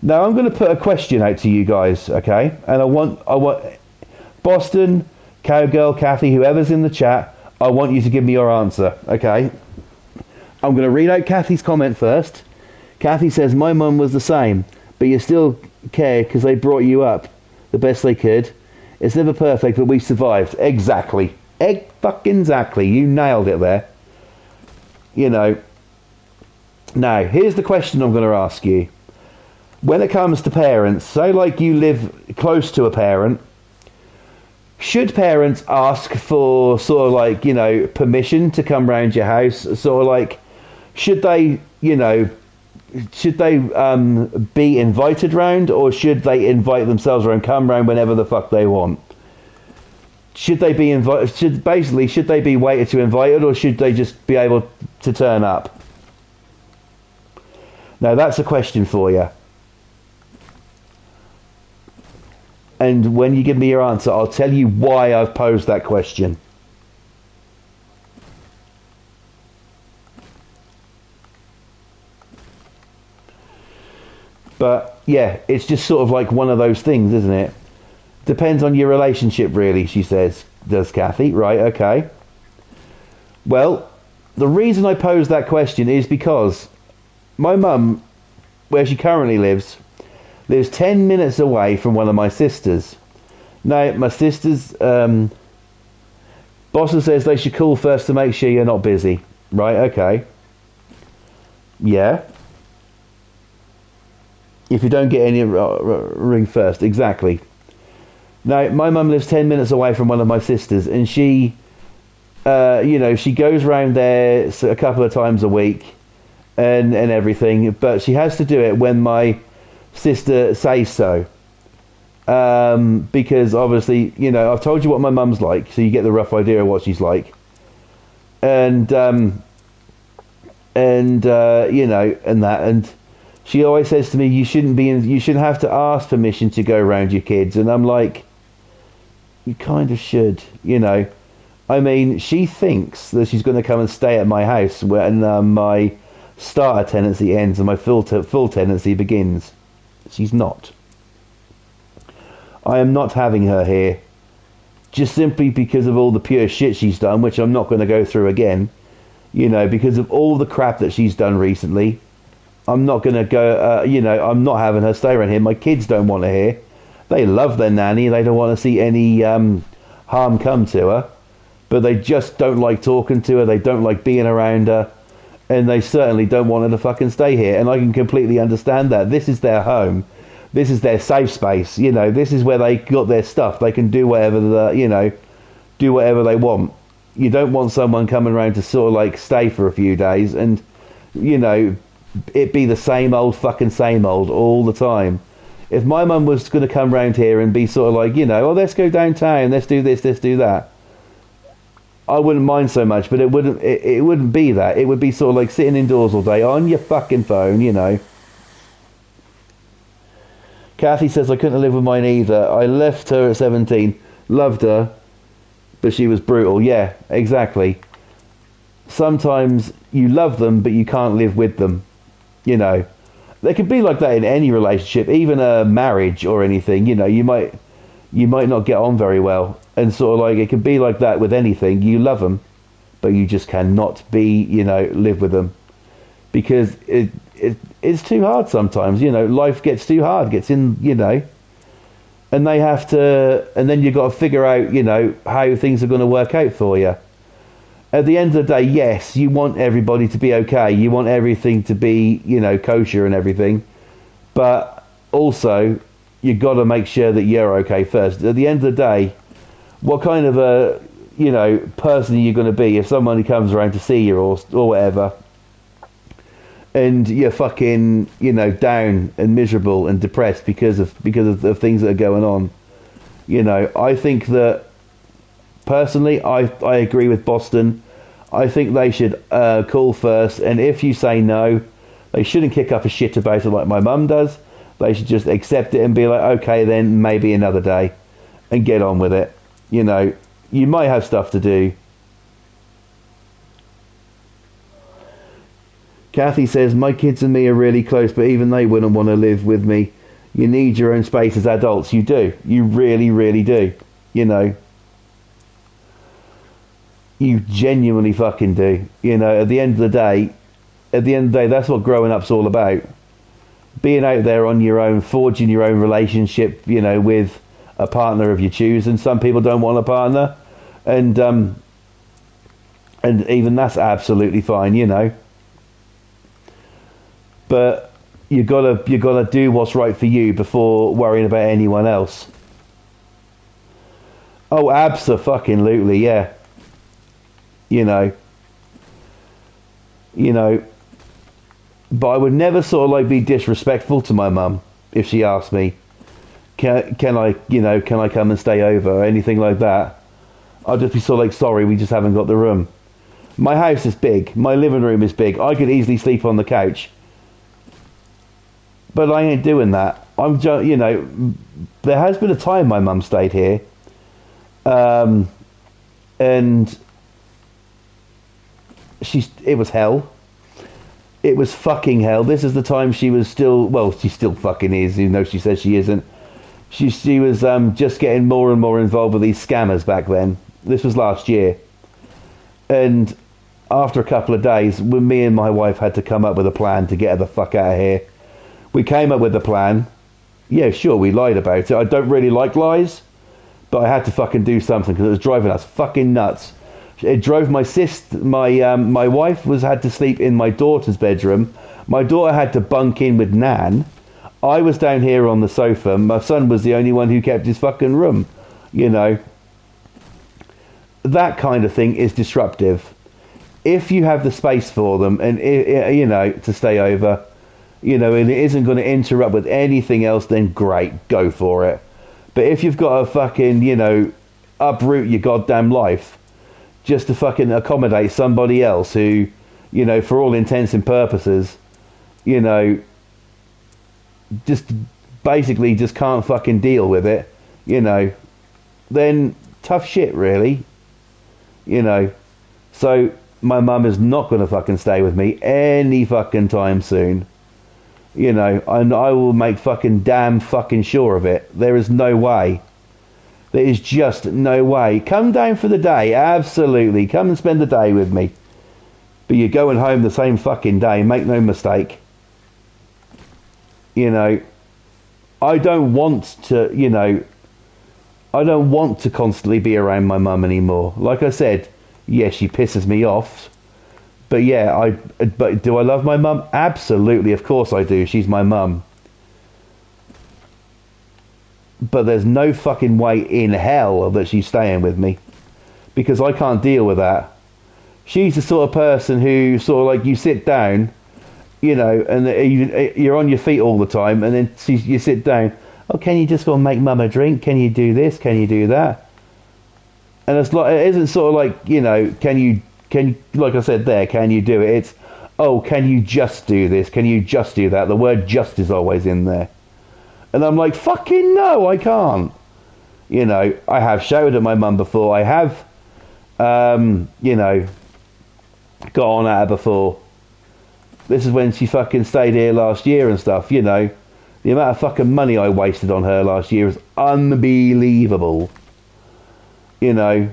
Now I'm going to put a question out to you guys, okay? And I want Boston, Cowgirl, Kathy, whoever's in the chat, I want you to give me your answer, okay? I'm going to read out Kathy's comment first. Kathy says, my mum was the same, but you still care because they brought you up the best they could. It's never perfect, but we survived. Exactly. Fucking-exactly. You nailed it there. You know. Now, here's the question I'm going to ask you. When it comes to parents, say like you live close to a parent, should parents ask for sort of like, you know, permission to come round your house? Sort of like, should they, you know, should they be invited round, or should they invite themselves around, come round whenever the fuck they want? Should they be invited? Should they be waited to invited, or should they just be able to turn up? Now that's a question for you. And when you give me your answer, I'll tell you why I've posed that question. But yeah, it's just sort of like one of those things, isn't it? Depends on your relationship, really, she says. Does Kathy? Right, okay. Well, the reason I posed that question is because my mum, where she currently lives 10 minutes away from one of my sisters. Now, my sisters, Boston says they should call first to make sure you're not busy. Right, okay. Yeah. If you don't get any, ring first. Exactly. Now, my mum lives 10 minutes away from one of my sisters, and she, you know, she goes round there a couple of times a week and everything, but she has to do it when my sister says so. Because obviously, you know, I've told you what my mum's like, so you get the rough idea of what she's like. And you know, and that, and She always says to me, you shouldn't have to ask permission to go around your kids. And I'm like, you kind of should, you know. I mean, she thinks that she's going to come and stay at my house when my starter tenancy ends and my full tenancy begins. She's not. I am not having her here. Just simply because of all the pure shit she's done, which I'm not going to go through again. You know, because of all the crap that she's done recently. I'm not going to go, you know, I'm not having her stay around here. My kids don't want her here. They love their nanny. They don't want to see any harm come to her. But they just don't like talking to her. They don't like being around her. And they certainly don't want her to fucking stay here. And I can completely understand that. This is their home. This is their safe space. You know, this is where they got their stuff. They can do whatever, you know, do whatever they want. You don't want someone coming around to sort of like stay for a few days and, you know, it be the same old fucking same old all the time. If my mum was going to come round here and be sort of like, you know, oh, let's go downtown, let's do this, let's do that, I wouldn't mind so much, but it wouldn't be that. It would be sort of like sitting indoors all day on your fucking phone, you know. Kathy says, I couldn't live with mine either. I left her at 17, loved her, but she was brutal. Yeah, exactly. Sometimes you love them, but you can't live with them. You know, they could be like that in any relationship, even a marriage or anything. You know, you might not get on very well, and sort of like it could be like that with anything. You love them, but you just cannot you know, live with them because it's too hard sometimes. You know, life gets too hard, gets in, you know, and they have to, and then you've got to figure out, you know, how things are going to work out for you. At the end of the day, yes, you want everybody to be okay. You want everything to be, you know, kosher and everything. But also, you've got to make sure that you're okay first. At the end of the day, what kind of a, you know, person are you going to be if somebody comes around to see you or whatever, and you're fucking, you know, down and miserable and depressed because of the things that are going on? You know, I think that, personally, I agree with Boston. I think they should call first, and if you say no, they shouldn't kick up a shit about it like my mum does. They should just accept it and be like, okay, then maybe another day, and get on with it. You know, you might have stuff to do. Kathy says, my kids and me are really close, but even they wouldn't want to live with me. You need your own space as adults. You do. You really, really do. You know. You genuinely fucking do. You know, at the end of the day, that's what growing up's all about. Being out there on your own, forging your own relationship, you know, with a partner of your choosing. Some people don't want a partner, and even that's absolutely fine, you know. But you gotta do what's right for you before worrying about anyone else. Oh, abso-fucking-lutely, yeah. You know, but I would never sort of like be disrespectful to my mum if she asked me, can I come and stay over or anything like that. I'll just be sort of like, sorry, we just haven't got the room. My house is big, my living room is big, I could easily sleep on the couch, but I ain't doing that. I'm just, you know, there has been a time my mum stayed here, and it was hell. It was fucking hell. This is the time she was still, well, she still fucking is, even though she says she isn't. She was just getting more and more involved with these scammers back then. This was last year. And after a couple of days, when me and my wife had to come up with a plan to get her the fuck out of here, we came up with a plan. Yeah, sure, we lied about it. I don't really like lies, but I had to fucking do something because it was driving us fucking nuts. It drove my my wife had to sleep in my daughter's bedroom. My daughter had to bunk in with Nan. I was down here on the sofa. My son was the only one who kept his fucking room. You know, that kind of thing is disruptive. If you have the space for them and, you know, to stay over, you know, and it isn't going to interrupt with anything else, then great, go for it. But if you've got to fucking, you know, uproot your goddamn life just to fucking accommodate somebody else who, you know, for all intents and purposes, you know, just basically just can't fucking deal with it, you know, then tough shit, really, you know. So my mum is not going to fucking stay with me any fucking time soon, you know, and I will make fucking damn fucking sure of it. There is no way. There is just no way. Come down for the day, absolutely. Come and spend the day with me. But you're going home the same fucking day, make no mistake. You know, I don't want to, you know, I don't want to constantly be around my mum anymore. Like I said, yes, she pisses me off. But yeah, but do I love my mum? Absolutely, of course I do. She's my mum. But there's no fucking way in hell that she's staying with me. Because I can't deal with that. She's the sort of person who sort of like, you sit down, you know, and you're on your feet all the time, and then you sit down. Oh, can you just go and make mum a drink? Can you do this? Can you do that? And it's like, it isn't sort of like, you know, can you, like I said there, can you do it? It's, oh, can you just do this? Can you just do that? The word just is always in there. And I'm like, fucking no, I can't. You know, I have shouted at my mum before. I have, you know, got on at her before. This is when she fucking stayed here last year and stuff, you know. The amount of fucking money I wasted on her last year is unbelievable. You know.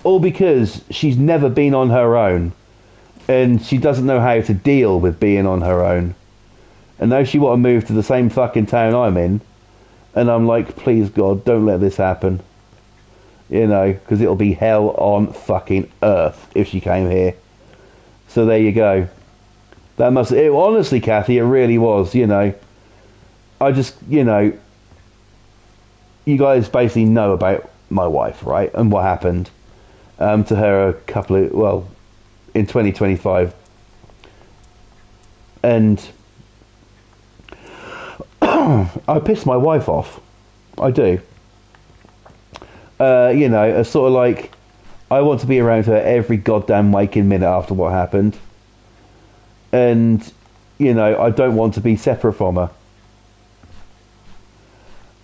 All because she's never been on her own. And she doesn't know how to deal with being on her own. And now she want to move to the same fucking town I'm in. And I'm like, please God, don't let this happen. You know, because it'll be hell on fucking earth if she came here. So there you go. That must, honestly, Kathy, it really was, you know. I just, you know, you guys basically know about my wife, right? And what happened to her a couple of, well, in 2025. And I pissed my wife off. I do. You know, it's sort of like, I want to be around her every goddamn waking minute after what happened. And, you know, I don't want to be separate from her.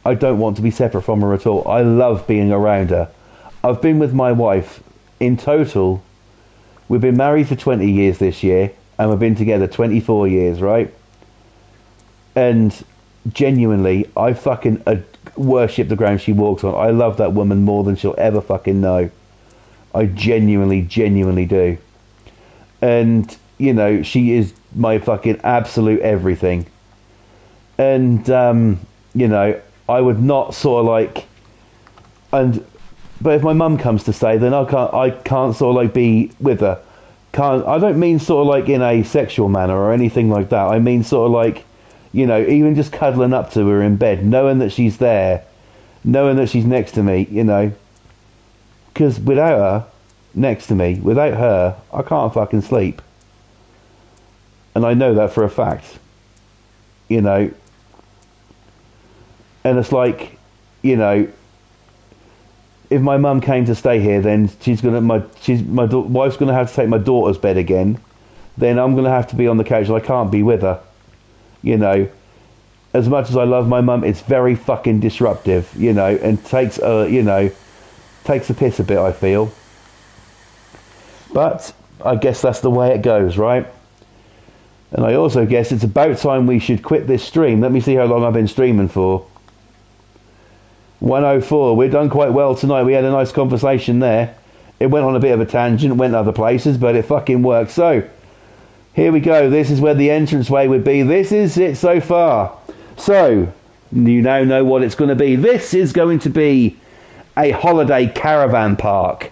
I don't want to be separate from her at all. I love being around her. I've been with my wife, in total, we've been married for 20 years this year, and we've been together 24 years, right? And genuinely, I fucking worship the ground she walks on. I love that woman more than she'll ever fucking know. I genuinely do. And, you know, she is my fucking absolute everything. And, you know, I would not sort of like, but if my mum comes to stay, then I can't sort of like be with her. I don't mean sort of like in a sexual manner or anything like that. I mean sort of like, you know, even just cuddling up to her in bed, knowing that she's there, knowing that she's next to me, you know. Because without her next to me, without her, I can't fucking sleep. And I know that for a fact. You know. And it's like, you know, if my mum came to stay here, then my wife's gonna have to take my daughter's bed again. Then I'm gonna have to be on the couch. I can't be with her. You know, as much as I love my mum, it's very fucking disruptive. You know, and takes you know, takes the piss a bit, I feel. But I guess that's the way it goes, right? And I also guess it's about time we should quit this stream. Let me see how long I've been streaming for. 104. We've done quite well tonight. We had a nice conversation there. It went on a bit of a tangent, went other places, but it fucking worked. So, here we go. This is where the entranceway would be. This is it so far. So, you now know what it's going to be. This is going to be a holiday caravan park.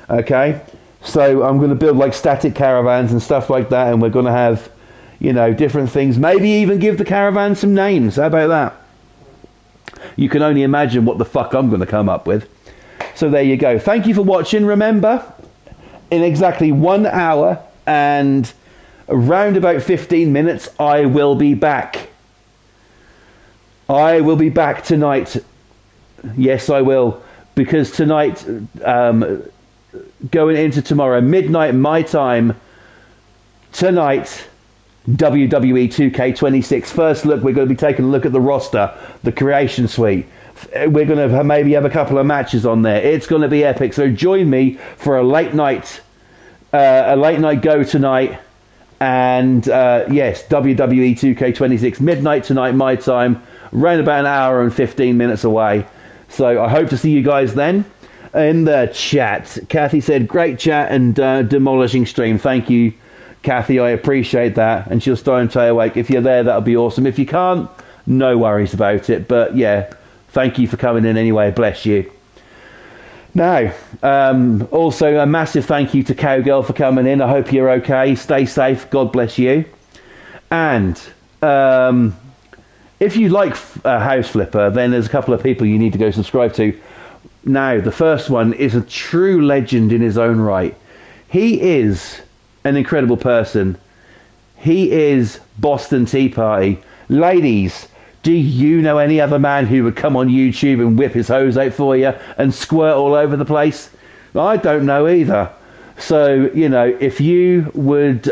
Okay? So, I'm going to build like static caravans and stuff like that, and we're going to have, you know, different things. Maybe even give the caravan some names. How about that? You can only imagine what the fuck I'm going to come up with. So there you go. Thank you for watching. Remember, in exactly 1 hour and around about 15 minutes, I will be back. I will be back tonight. Yes, I will. Because tonight, going into tomorrow, midnight my time, tonight, WWE 2K26 first look. We're going to be taking a look at the roster, the creation suite. We're going to maybe have a couple of matches on there. It's going to be epic. So join me for a late night go tonight. And yes, WWE 2K26 midnight tonight, my time, around about an hour and 15 minutes away. So I hope to see you guys then. In the chat, Kathy said, great chat and demolishing stream. Thank you, Kathy. I appreciate that. And she'll start and stay awake. If you're there, that'll be awesome. If you can't, no worries about it. But yeah, thank you for coming in anyway. Bless you. Now, also a massive thank you to Cowgirl for coming in. I hope you're okay. Stay safe. God bless you. And if you like House Flipper, then there's a couple of people you need to go subscribe to. Now, the first one is a true legend in his own right. He is an incredible person. He is Boston Tea Party. Ladies, do you know any other man who would come on YouTube and whip his hose out for you and squirt all over the place? I don't know either. So, you know, if you would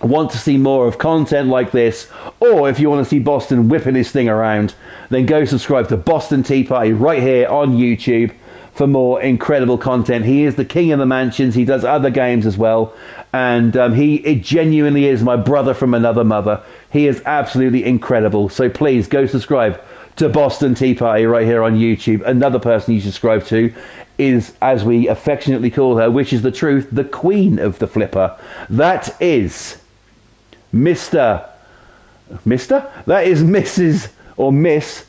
want to see more of content like this, or if you want to see Boston whipping his thing around, then go subscribe to Boston Tea Party right here on YouTube for more incredible content. He is the king of the mansions. He does other games as well. And it genuinely is my brother from another mother. He is absolutely incredible. So please go subscribe to Boston Tea Party right here on YouTube. Another person you subscribe to is, as we affectionately call her, which is the truth, the queen of the flipper. That is That is Mrs. or Miss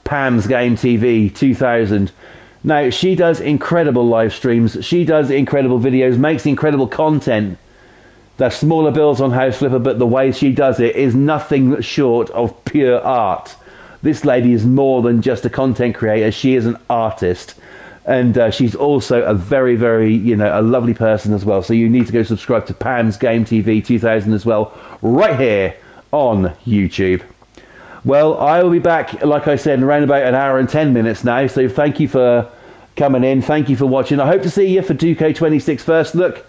Pam's Game TV 2000. Now, she does incredible live streams. She does incredible videos, makes incredible content. There's smaller bills on House Flipper, but the way she does it is nothing short of pure art. This lady is more than just a content creator. She is an artist. And she's also a very, very, a lovely person as well. So you need to go subscribe to Pam's Game TV 2000 as well, right here on YouTube. Well, I will be back, like I said, in around about an hour and 10 minutes now. So thank you for coming in. Thank you for watching. I hope to see you for 2K26 first look.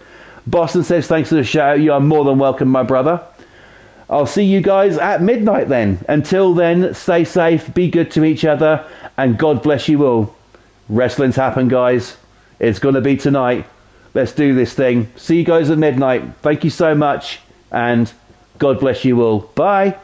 Boston says, thanks for the shout. You are more than welcome, my brother. I'll see you guys at midnight then. Until then, stay safe, be good to each other, and God bless you all. Wrestling's happened, guys. It's going to be tonight. Let's do this thing. See you guys at midnight. Thank you so much, and God bless you all. Bye.